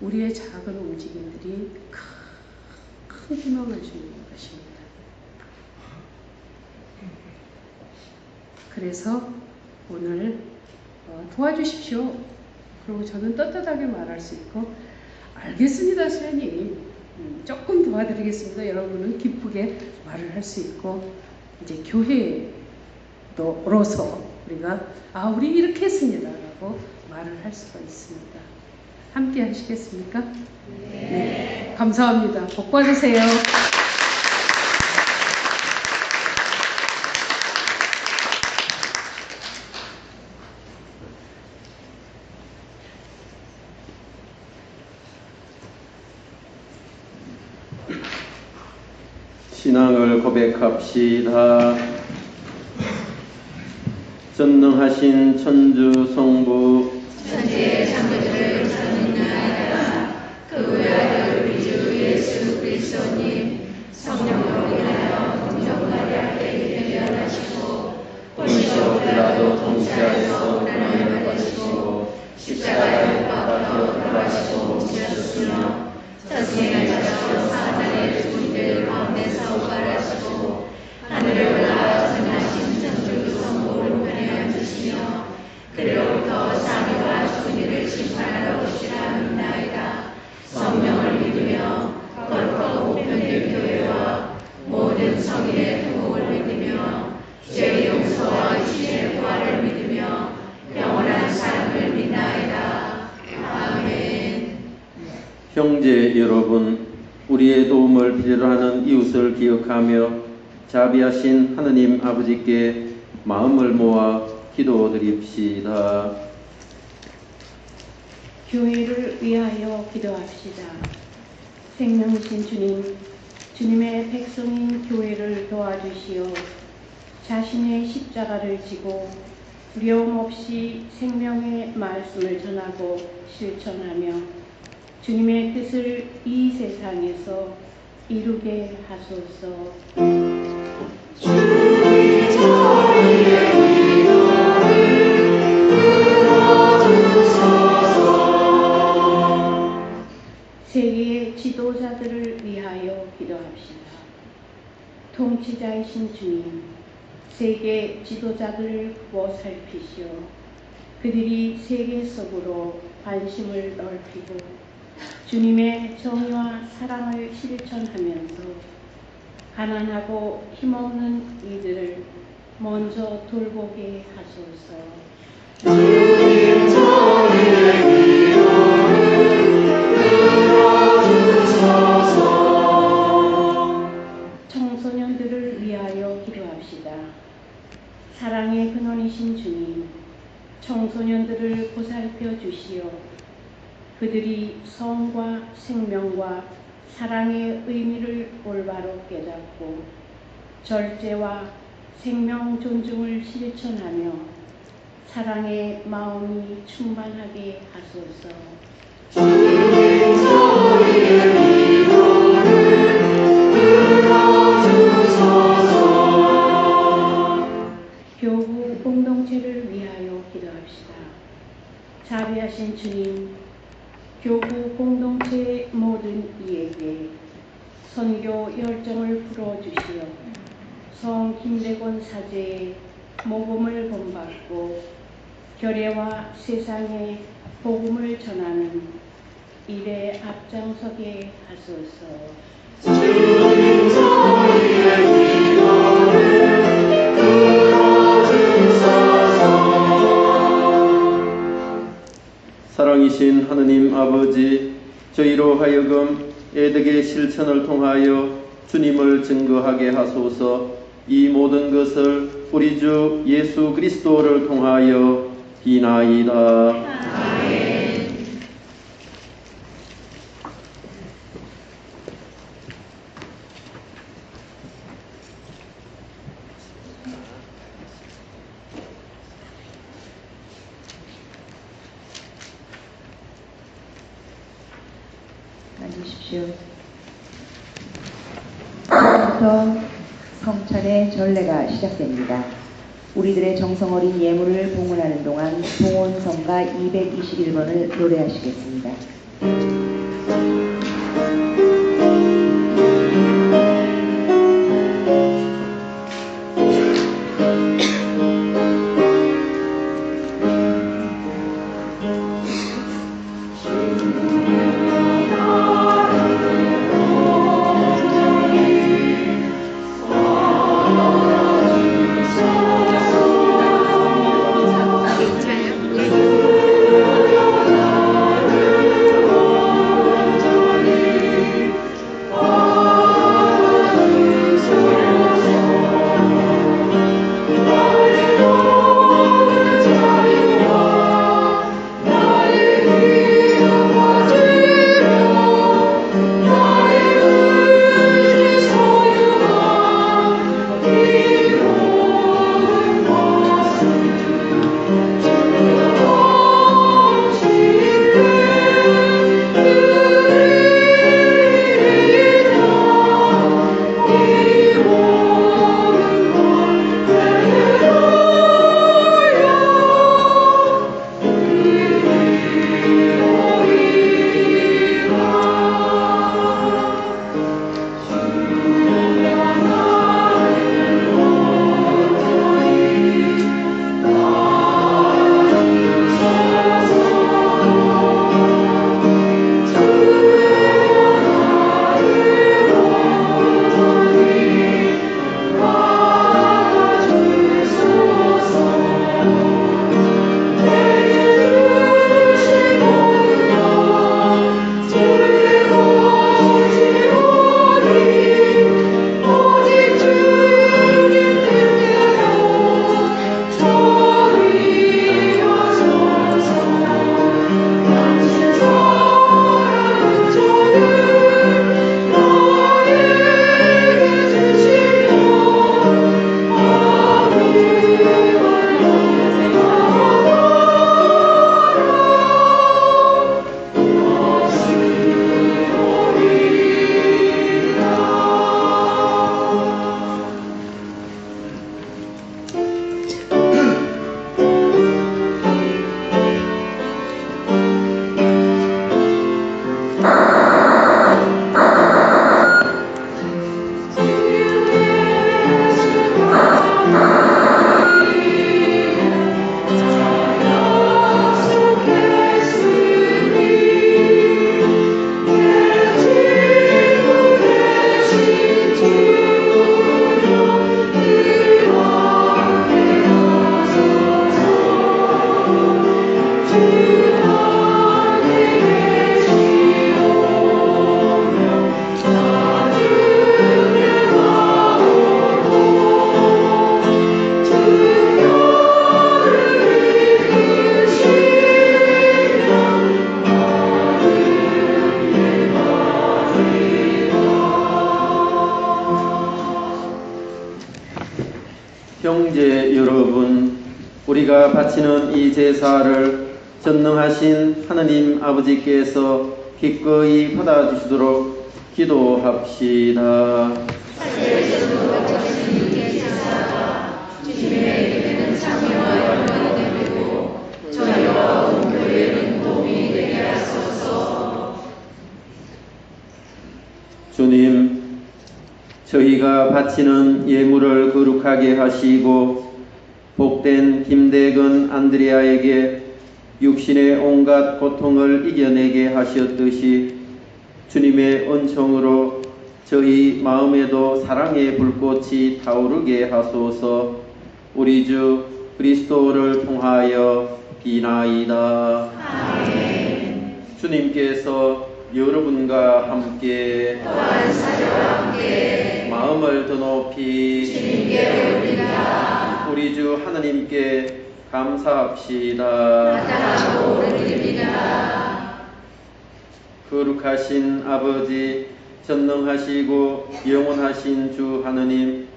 우리의 작은 움직임들이 큰 희망을 주는 것입니다. 그래서 오늘 도와주십시오. 그리고 저는 떳떳하게 말할 수 있고 알겠습니다, 수연님. 조금 도와드리겠습니다. 여러분은 기쁘게 말을 할 수 있고 이제 교회로서 우리가 우리 이렇게 했습니다 라고 말을 할 수가 있습니다. 함께 하시겠습니까? 네. 감사합니다. 복 받으세요. 신앙을 고백합시다. 전능하신 천주 성부 천지의 창조주를 전능하여라. 그 외아들 우리 주 예수 그리스도님 성령으로 인하여 동정 마리아께 태어나시고 본시오 빌라도 통치하여서 고난을 받으시고 십자가에 못 박혀 돌아가시고 죽으셨으며 스승의 자셔 사탄의 군대들 가운데서 부활하시고 하늘에 올라 전하신 천주 성부 오른편에 앉으시며 그리로부터 자기와 죽은 이를 심판하러 오시라 믿나이다. 성령을 믿으며 거룩하고 보편된 교회와 모든 성인의 통곡을 믿으며 죄의 용서와 지의 부활을 믿으며 영원한 삶을 믿나이다. 아멘. 형제 여러분, 우리의 도움을 필요로 하는 이웃을 기억하며 자비하신 하느님 아버지께 마음을 모아 기도드립시다. 교회를 위하여 기도합시다. 생명이신 주님, 주님의 백성인 교회를 도와주시어 자신의 십자가를 지고 두려움 없이 생명의 말씀을 전하고 실천하며 주님의 뜻을 이 세상에서 이루게 하소서. 주님 저희의 기도를 들어주소서. 세계의 지도자들을 위하여 기도합시다. 통치자이신 주님, 세계 지도자들을 보고 살피시어 그들이 세계 속으로 관심을 넓히고 주님의 정의와 사랑을 실천하면서 가난하고 힘없는 이들을 먼저 돌보게 하소서. 주님 저희의 기도를 들어주소서. 청소년들을 위하여 기도합시다. 사랑의 근원이신 주님, 청소년들을 보살펴 주시어 그들이 성과 생명과 사랑의 의미를 올바로 깨닫고 절제와 생명 존중을 실천하며 사랑의 마음이 충만하게 하소서. 주님 저희의 기도를 들어주소서. 교구 공동체를 위하여 기도합시다. 자비하신 주님, 교구 공동체의 모든 이에게 선교 열정을 불어주시어 성 김대곤 사제의 모범을 본받고 교례와 세상에 복음을 전하는 일에 앞장서게 하소서. 주님 저희의 기도를 들어주소서. 사랑이신 하느님 아버지, 저희로 하여금 애덕의 실천을 통하여 주님을 증거하게 하소서. 이 모든 것을 우리 주 예수 그리스도를 통하여 비나이다. 아멘. 앉으십시오. 지금부터 성찬의 전례가 시작됩니다. 우리들의 정성 어린 예물을 봉헌하는 동안 봉헌성가 221번을 노래하시겠습니다. 괜찮아요? 우리가 바치는 이 제사를 전능하신 하느님 아버지께서 기꺼이 받아주시도록 기도합시다. 주님, 저희가 바치는 예물을 거룩하게 하시고 복된 김대근 안드레아에게 육신의 온갖 고통을 이겨내게 하셨듯이 주님의 은총으로 저희 마음에도 사랑의 불꽃이 타오르게 하소서. 우리 주 그리스도를 통하여 비나이다. 아멘. 주님께서 여러분과 함께 또한 사도와 함께 마음을 더 높이 주님께 올립니다. 우리 주 하나님께 감사합시다. 마땅하고 옳은 일입니다. 거룩하신 아버지, 전능하시고 영원하신 주 하느님,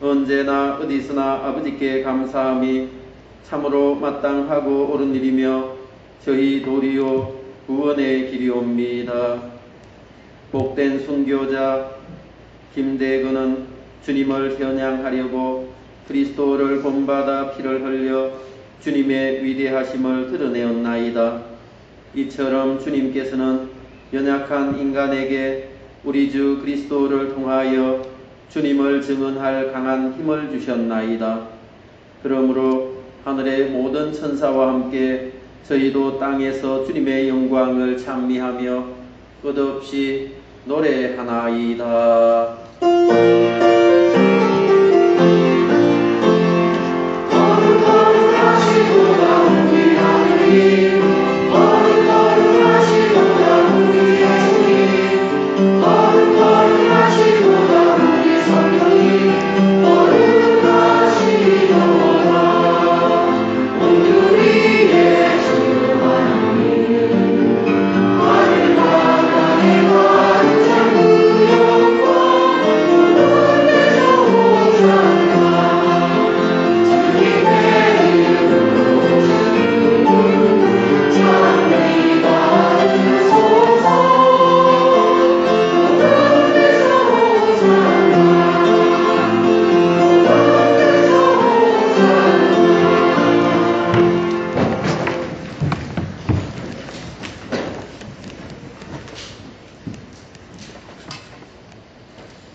언제나 어디서나 아버지께 감사함이 참으로 마땅하고 옳은 일이며 저희 도리요 구원의 길이옵니다. 복된 순교자 김대근은 주님을 겨냥하려고 그리스도를 본받아 피를 흘려 주님의 위대하심을 드러내었나이다. 이처럼 주님께서는 연약한 인간에게 우리 주 그리스도를 통하여 주님을 증언할 강한 힘을 주셨나이다. 그러므로 하늘의 모든 천사와 함께 저희도 땅에서 주님의 영광을 찬미하며 끝없이 노래하나이다.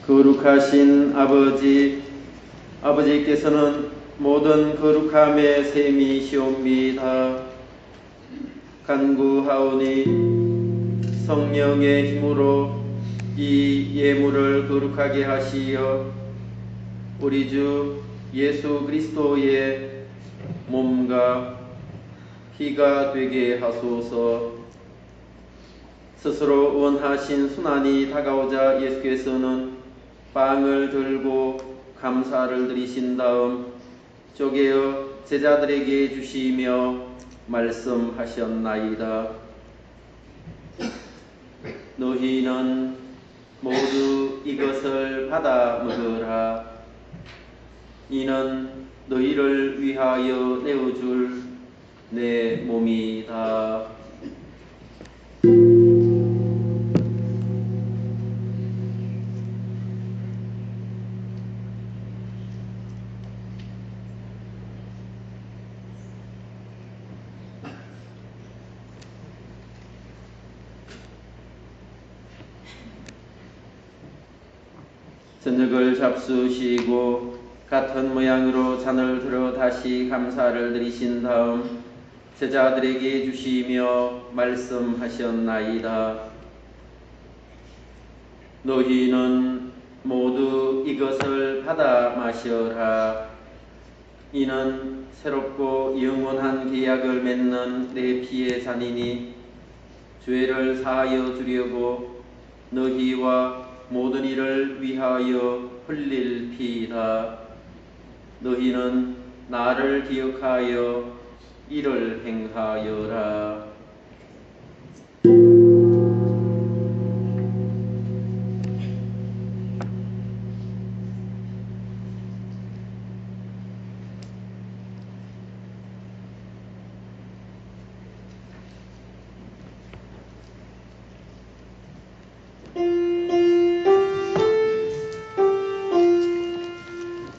거룩하신 아버지, 아버지께서는 모든 거룩함의 셈이시옵니다. 간구하오니 성령의 힘으로 이 예물을 거룩하게 하시어 우리 주 예수 그리스도의 몸과 피가 되게 하소서. 스스로 원하신 순환이 다가오자 예수께서는 빵을 들고 감사를 드리신 다음 쪼개어 제자들에게 주시며 말씀하셨나이다. 너희는 모두 이것을 받아 먹으라. 이는 너희를 위하여 내어줄 내 몸이다. 저녁을 잡수시고 같은 모양으로 잔을 들어 다시 감사를 드리신 다음 제자들에게 주시며 말씀하셨나이다. 너희는 모두 이것을 받아 마셔라. 이는 새롭고 영원한 계약을 맺는 내 피의 잔이니 죄를 사하여 주려고 너희와 모든 이를 위하여 흘릴 피이다. 너희는 나를 기억하여 이를 행하여라.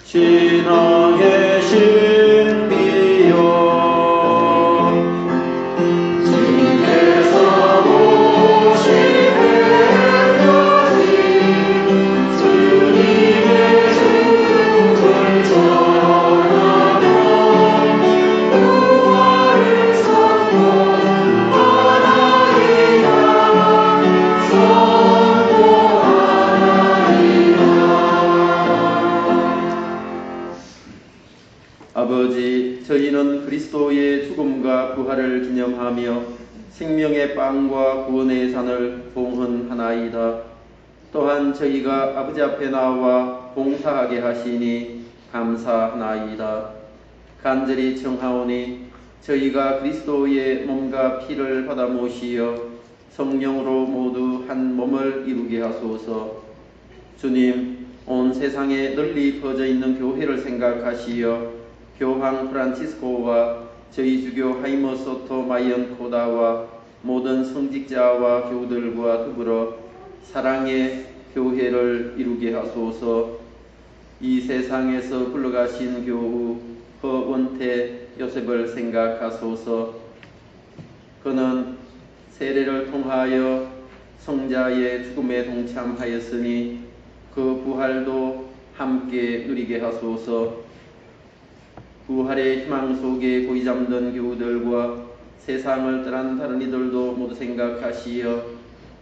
신앙의 신비여 주님께서 오실 때까지 주님의 죽음을 전하며 부활을 선포하나이다. 아버지, 저희는 그리스도의 죽음과 부활을 기념하며 생명의 빵과 구원의 잔을 봉헌하나이다. 또한 저희가 아버지 앞에 나와 봉사하게 하시니 감사하나이다. 간절히 청하오니 저희가 그리스도의 몸과 피를 받아 모시어 성령으로 모두 한 몸을 이루게 하소서. 주님, 온 세상에 널리 퍼져 있는 교회를 생각하시어 교황 프란치스코와 저희 주교 하이머 소토 마이언 코다와 모든 성직자와 교우들과 더불어 사랑의 교회를 이루게 하소서. 이 세상에서 불러가신 교우 허원태 요셉을 생각하소서. 그는 세례를 통하여 성자의 죽음에 동참하였으니 그 부활도 함께 누리게 하소서. 부활의 희망 속에 고이 잠든 교우들과 세상을 떠난 다른 이들도 모두 생각하시어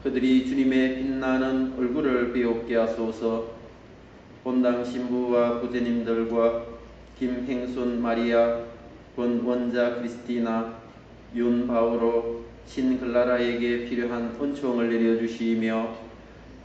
그들이 주님의 빛나는 얼굴을 배웁게 하소서. 본당 신부와 부제님들과 김행순 마리아, 권원자 크리스티나, 윤 바오로, 신글라라에게 필요한 은총을 내려주시며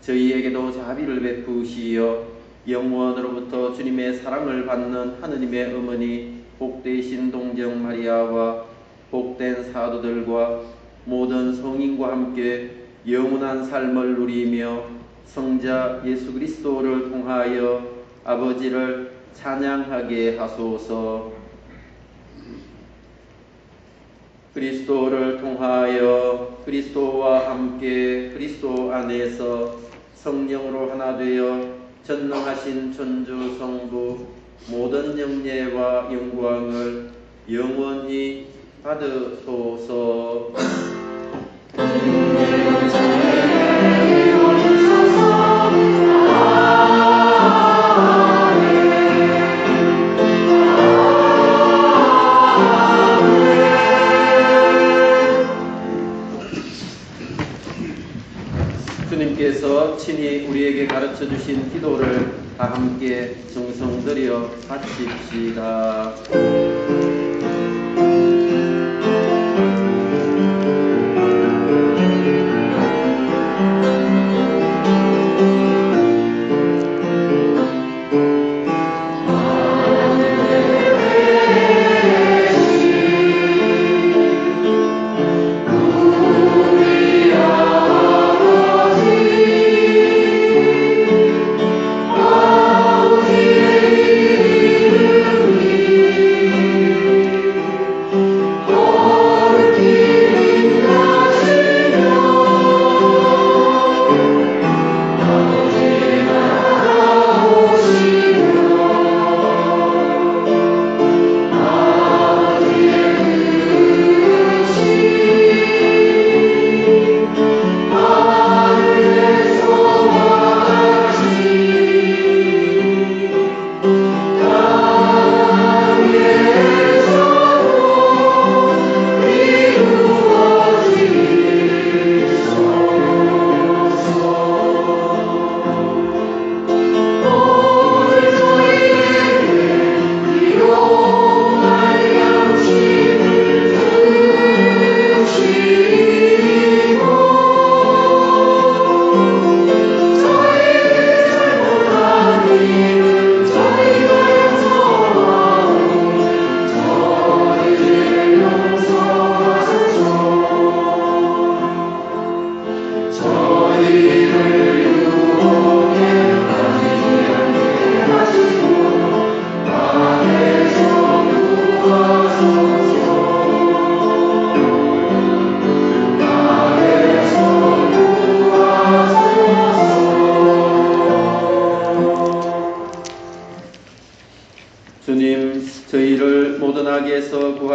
저희에게도 자비를 베푸시어 영원으로부터 주님의 사랑을 받는 하느님의 어머니 복되신 동정 마리아와 복된 사도들과 모든 성인과 함께 영원한 삶을 누리며 성자 예수 그리스도를 통하여 아버지를 찬양하게 하소서. 그리스도를 통하여 그리스도와 함께 그리스도 안에서 성령으로 하나 되어 전능하신 천주 성부 모든 영예와 영광을 영원히 받으소서. 주님께서 친히 우리에게 가르쳐 주신 기도를 다 함께 정성들여 바칩시다.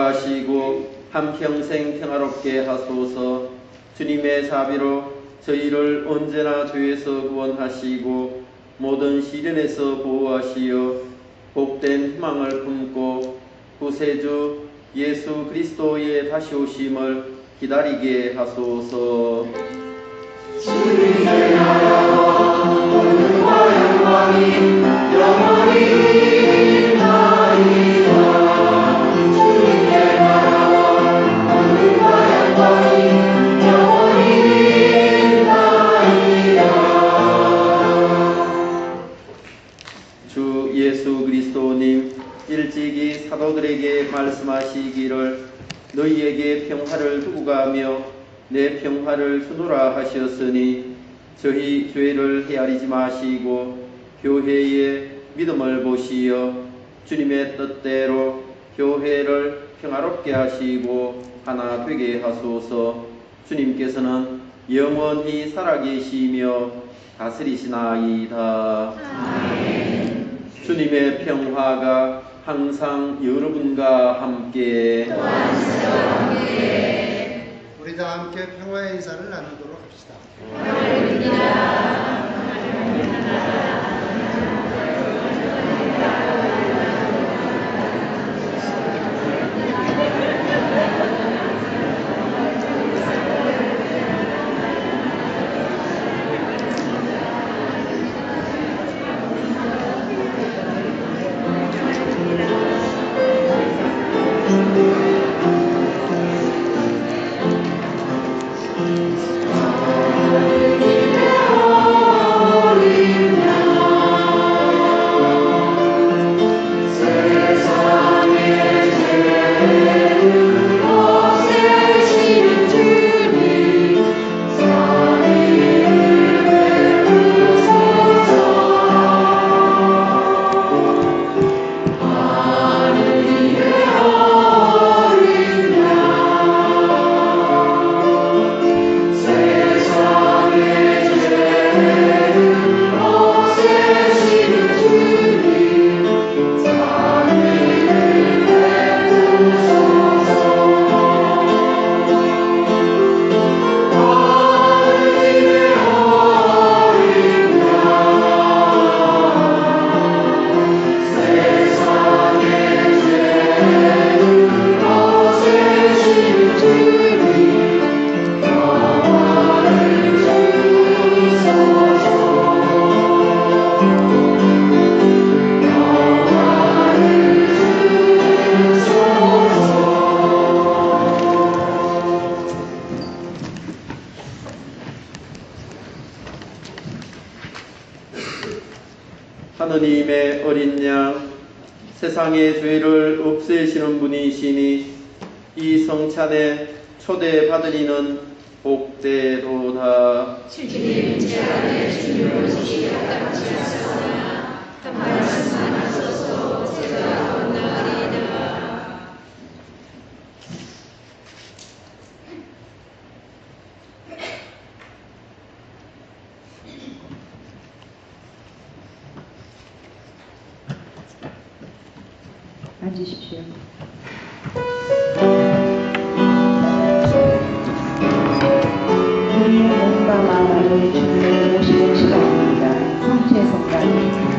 인도하시고 한평생 평화롭게 하소서. 주님의 자비로 저희를 언제나 죄에서 구원하시고 모든 시련에서 보호하시어 복된 희망을 품고 구세주 예수 그리스도의 다시 오심을 기다리게 하소서. 주님의 나라와 권능과 영광이 영원히 있나이다. 주님의 나라와 권능과 영광이 영원히 있나이다. 주 예수 그리스도님 일찍이 사도들에게 말씀하시기를 너희에게 평화를 두고 가며 내 평화를 주노라 하셨으니 저희 교회를 헤아리지 마시고 교회의 믿음을 보시어 주님의 뜻대로 교회를 평화롭게 하시고 하나 되게 하소서. 주님께서는 영원히 살아계시며 다스리시나이다. 아멘. 주님의 평화가 항상 여러분과 함께 우리 다 함께 평화의 인사를 나누도록 합시다. 하느님의 어린 양 세상의 죄를 없애시는 분이시니 이 성찬에 초대받은 이는 복되도다. 주님 제 안에 주님을 오시게 하시옵소서. 한 말씀만 하소서. 제가 건너가리이다. 앉으십시오. 우리의 몸과 마음을 주님을 모시는 시간입니다. 성체 성간 연주입니다.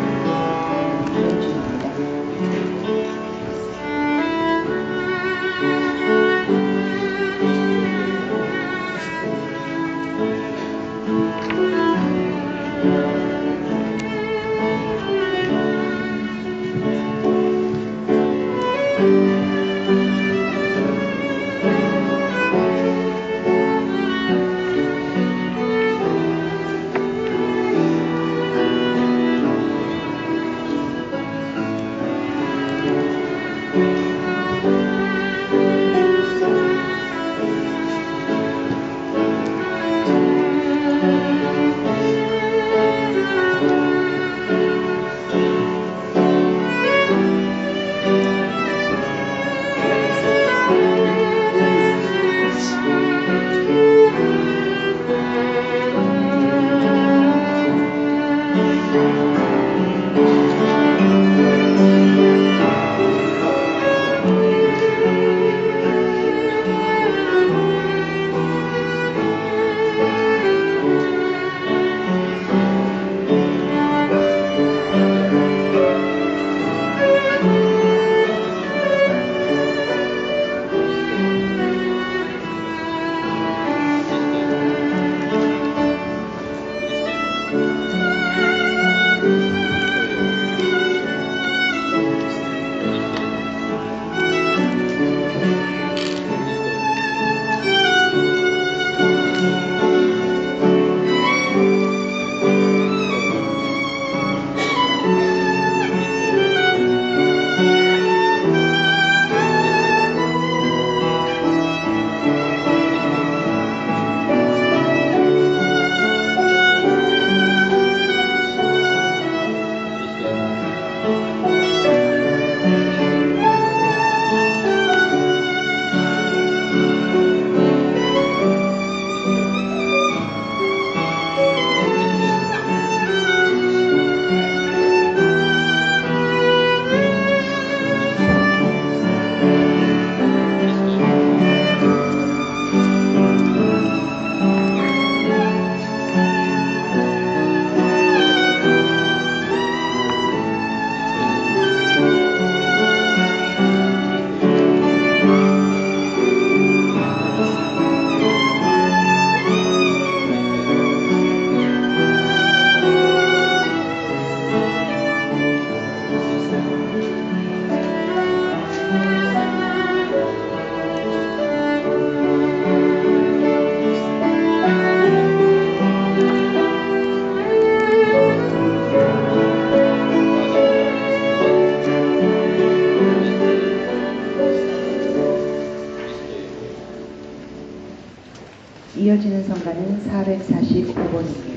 이어지는 성가는 445번입니다.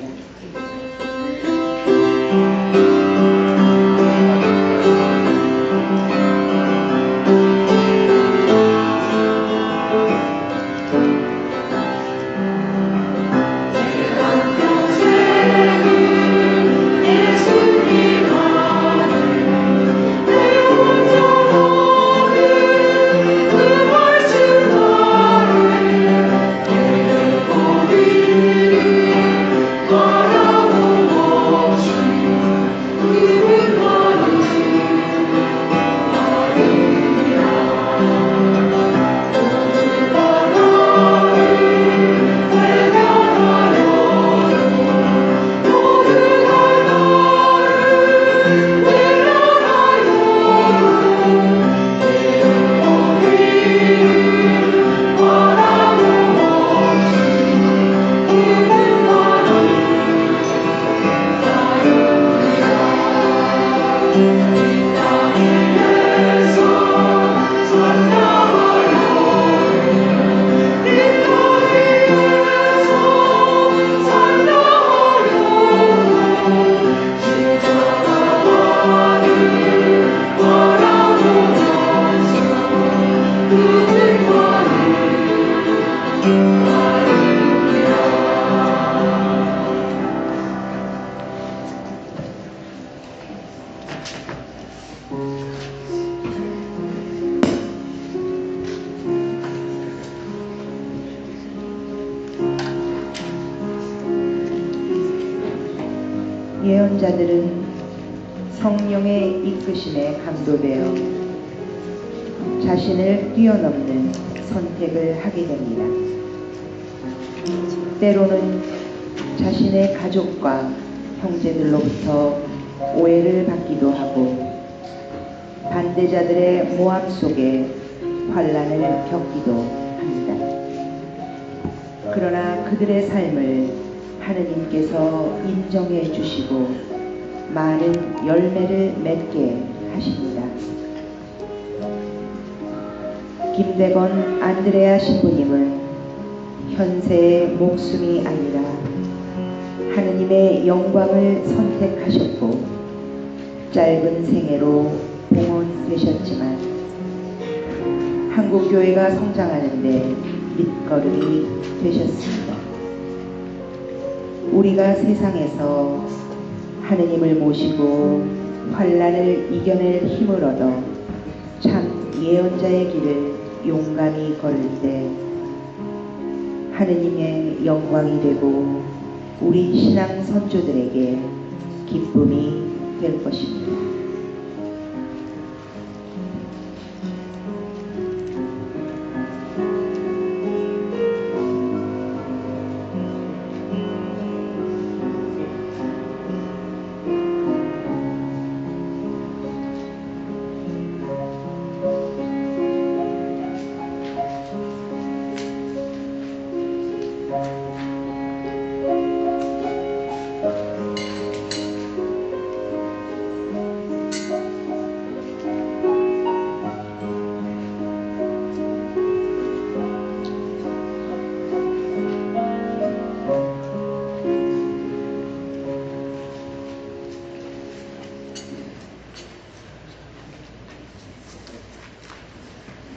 예언자들은 성령의 이끄심에 감도되어 자신을 뛰어넘는 선택을 하게 됩니다. 때로는 자신의 가족과 형제들로부터 오해를 받기도 하고 반대자들의 모함 속에 환난을 겪기도 합니다. 그러나 그들의 삶을 하느님께서 인정해 주시고 많은 열매를 맺게 하십니다. 김대건 안드레아 신부님은 현세의 목숨이 아니라 하느님의 영광을 선택하셨고 짧은 생애로 봉헌되셨지만 한국교회가 성장하는데 밑거름이 되셨습니다. 우리가 세상에서 하느님을 모시고 환난을 이겨낼 힘을 얻어 참 예언자의 길을 용감히 걸을 때 하느님의 영광이 되고 우리 신앙 선조들에게 기쁨이 될 것입니다.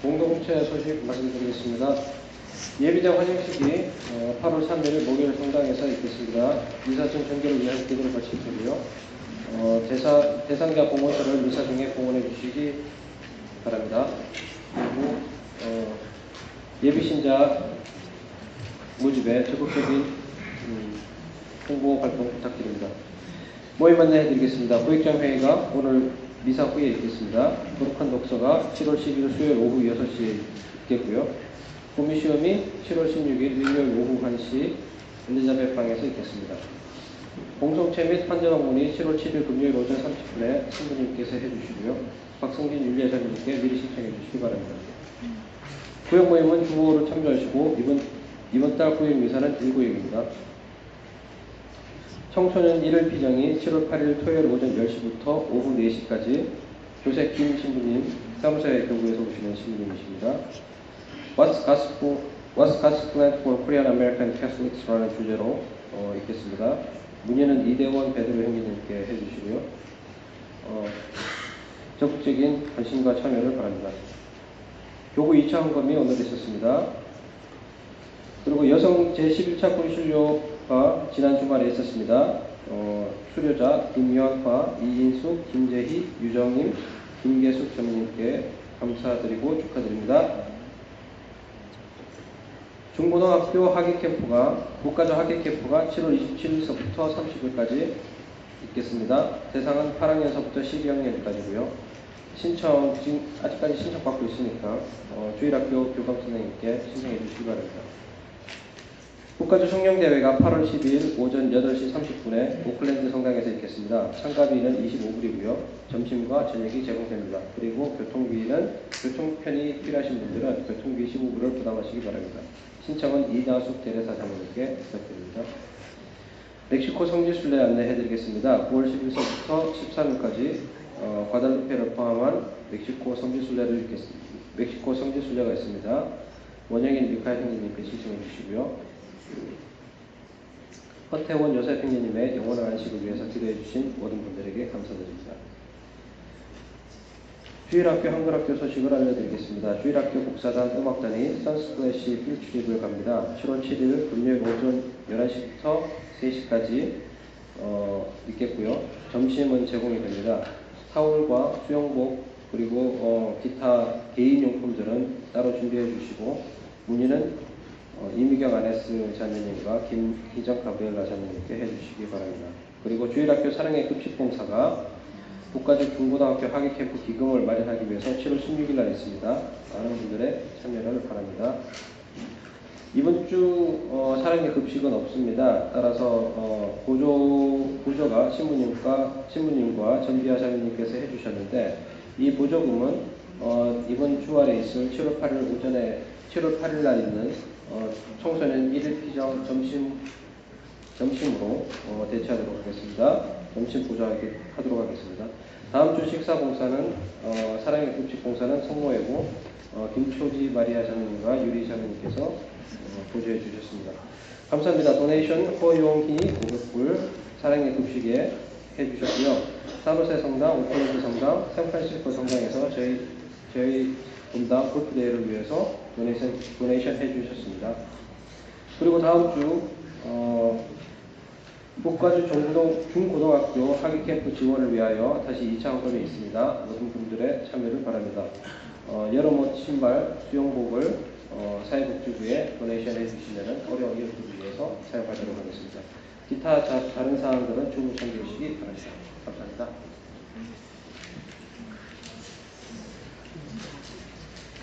공동체 소식 말씀드리겠습니다. 예비장 환영식이 8월 3일 목요일 성당에서 있겠습니다. 미사중 전교를 위한 기도를 바칠 테고요. 대상자 봉헌서를 미사 중에 봉헌해 주시기 바랍니다. 그리고 예비신자 모집에 적극적인 홍보 활동 부탁드립니다. 모임 안내해드리겠습니다. 고액장 회의가 오늘 미사 후에 있겠습니다. 거룩한 독서가 7월 11일 수요일 오후 6시에 있겠고요. 고미시험이 7월 16일 일요일 오후 1시 엘리자벳 방에서 있겠습니다. 공동체 및 환전학문이 7월 7일 금요일 오전 30분에 신부님께서 해주시고요. 박성진 윤리회장님께 미리 신청해 주시기 바랍니다. 구역 모임은 주보로 참조하시고 이번 달 구역 미사는 1구역입니다. 청소년 1일 비정이 7월 8일 토요일 오전 10시부터 오후 4시까지 조세 김 신부님 사무소의 교구에서 오시는 신부님이십니다. What's Gospel What's God's plan for Korean American Catholics라는 주제로 읽겠습니다. 문의는 이대원 베드로 형제님께 해주시고요. 적극적인 관심과 참여를 바랍니다. 교구 2차 헌금이 오늘 있었습니다. 그리고 여성 제11차 군수료가 지난 주말에 있었습니다. 수료자 김유한파, 이인숙, 김재희, 유정임, 김계숙 전무님께 감사드리고 축하드립니다. 중고등학교 학예캠프가 국가적 학예캠프가 7월 27일서부터 30일까지 있겠습니다. 대상은 8학년서부터 12학년까지고요. 신청 지금 아직까지 신청 받고 있으니까 주일학교 교감 선생님께 신청해 주시기 바랍니다. 국가주 청년대회가 8월 12일 오전 8시 30분에 오클랜드 성당에서 있겠습니다. 참가비는 25불이고요. 점심과 저녁이 제공됩니다. 그리고 교통비는 교통편이 필요하신 분들은 교통비 15불을 부담하시기 바랍니다. 신청은 이다숙 대례사 장로님께 부탁드립니다. 멕시코 성지순례 안내해드리겠습니다. 9월 10일서부터 13일까지 과달루페를 포함한 멕시코 성지순례가 있습니다. 원영인 미카엘 형제님께 신청해 주시고요. 허태원 요셉 형제님의 영원한 안식을 위해서 기도해 주신 모든 분들에게 감사드립니다. 주일학교 한글학교 소식을 알려드리겠습니다. 주일학교 국사단 음악단이 선스플래시 필출입을 갑니다. 7월 7일 금요일 오전 11시부터 3시까지 있겠고요. 점심은 제공이 됩니다. 타올과 수영복 그리고 기타 개인용품들은 따로 준비해 주시고 문의는 이미경 아네스 자매님과 김희정 가브리엘라 자매님께 해주시기 바랍니다. 그리고 주일학교 사랑의 급식봉사가 국가적 중고등학교 학예캠프 기금을 마련하기 위해서 7월 16일 날 있습니다. 많은 분들의 참여를 바랍니다. 이번 주 사랑의 급식은 없습니다. 따라서 보조가 신부님과 전비아 자매님께서 해주셨는데 이 보조금은 이번 주말에 있을 7월 8일 날 있는 청소년 1일 피정 점심으로 대체하도록 하겠습니다. 점심 보조하도록 하겠습니다. 다음 주 식사 봉사는 사랑의 급식 봉사는 성모회고 김초지 마리아 자매님과 유리 자매님께서 보조해 주셨습니다. 감사합니다. 도네이션 허용희 500불 사랑의 급식에 해주셨고요. 사로세 성당, 오클랜드 성당, 샌프란시스코 성당에서 저희 분당 골프대회를 위해서 도네이션 해주셨습니다. 그리고 다음 주 국가주 중고등학교 학예캠프 지원을 위하여 다시 2차 헌금이 있습니다. 모든 분들의 참여를 바랍니다. 여러옷, 신발, 수영복을 사회복지부에 도네이션 해주시면 어려운 이웃들을 위해서 사용하도록 하겠습니다. 기타 다른 사항들은 주문 참조해 주시기 바랍니다. 감사합니다.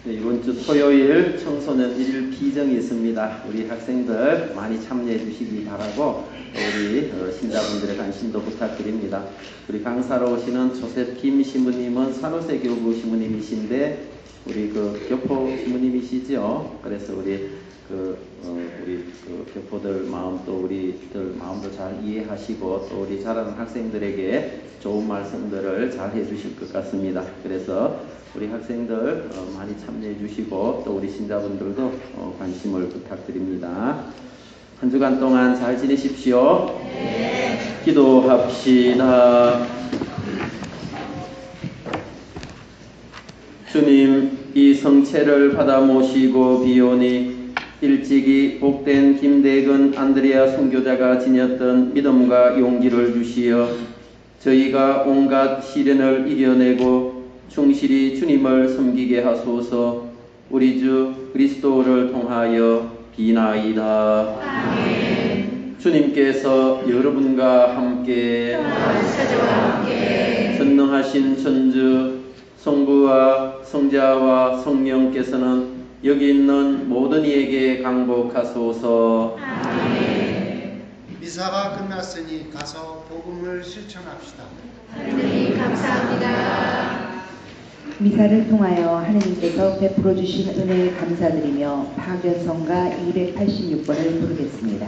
네, 이번 주 토요일 청소년 1일 피정이 있습니다. 우리 학생들 많이 참여해 주시기 바라고 우리 신자분들의 관심도 부탁드립니다. 우리 강사로 오시는 조셉 김 신부님은 산호세 교구 신부님이신데 우리 교포 신부님이시죠. 그래서 우리 교포들 마음도 우리들 마음도 잘 이해하시고 또 우리 자라는 학생들에게 좋은 말씀들을 잘 해주실 것 같습니다. 그래서 우리 학생들 많이 참여해 주시고 또 우리 신자분들도 관심을 부탁드립니다. 한 주간 동안 잘 지내십시오. 네. 기도합시다. 주님, 이 성체를 받아 모시고 비오니 일찍이 복된 김대근 안드레아 선교자가 지녔던 믿음과 용기를 주시어 저희가 온갖 시련을 이겨내고 충실히 주님을 섬기게 하소서. 우리 주 그리스도를 통하여 비나이다. 아멘. 주님께서 여러분과 함께 전능하신 천주 성부와 성자와 성령께서는 여기 있는 모든 이에게 강복하소서. 아멘. 미사가 끝났으니 가서 복음을 실천합시다. 하느님 감사합니다. 미사를 통하여 하느님께서 베풀어 주신 은혜에 감사드리며 파견성가 286번을 부르겠습니다.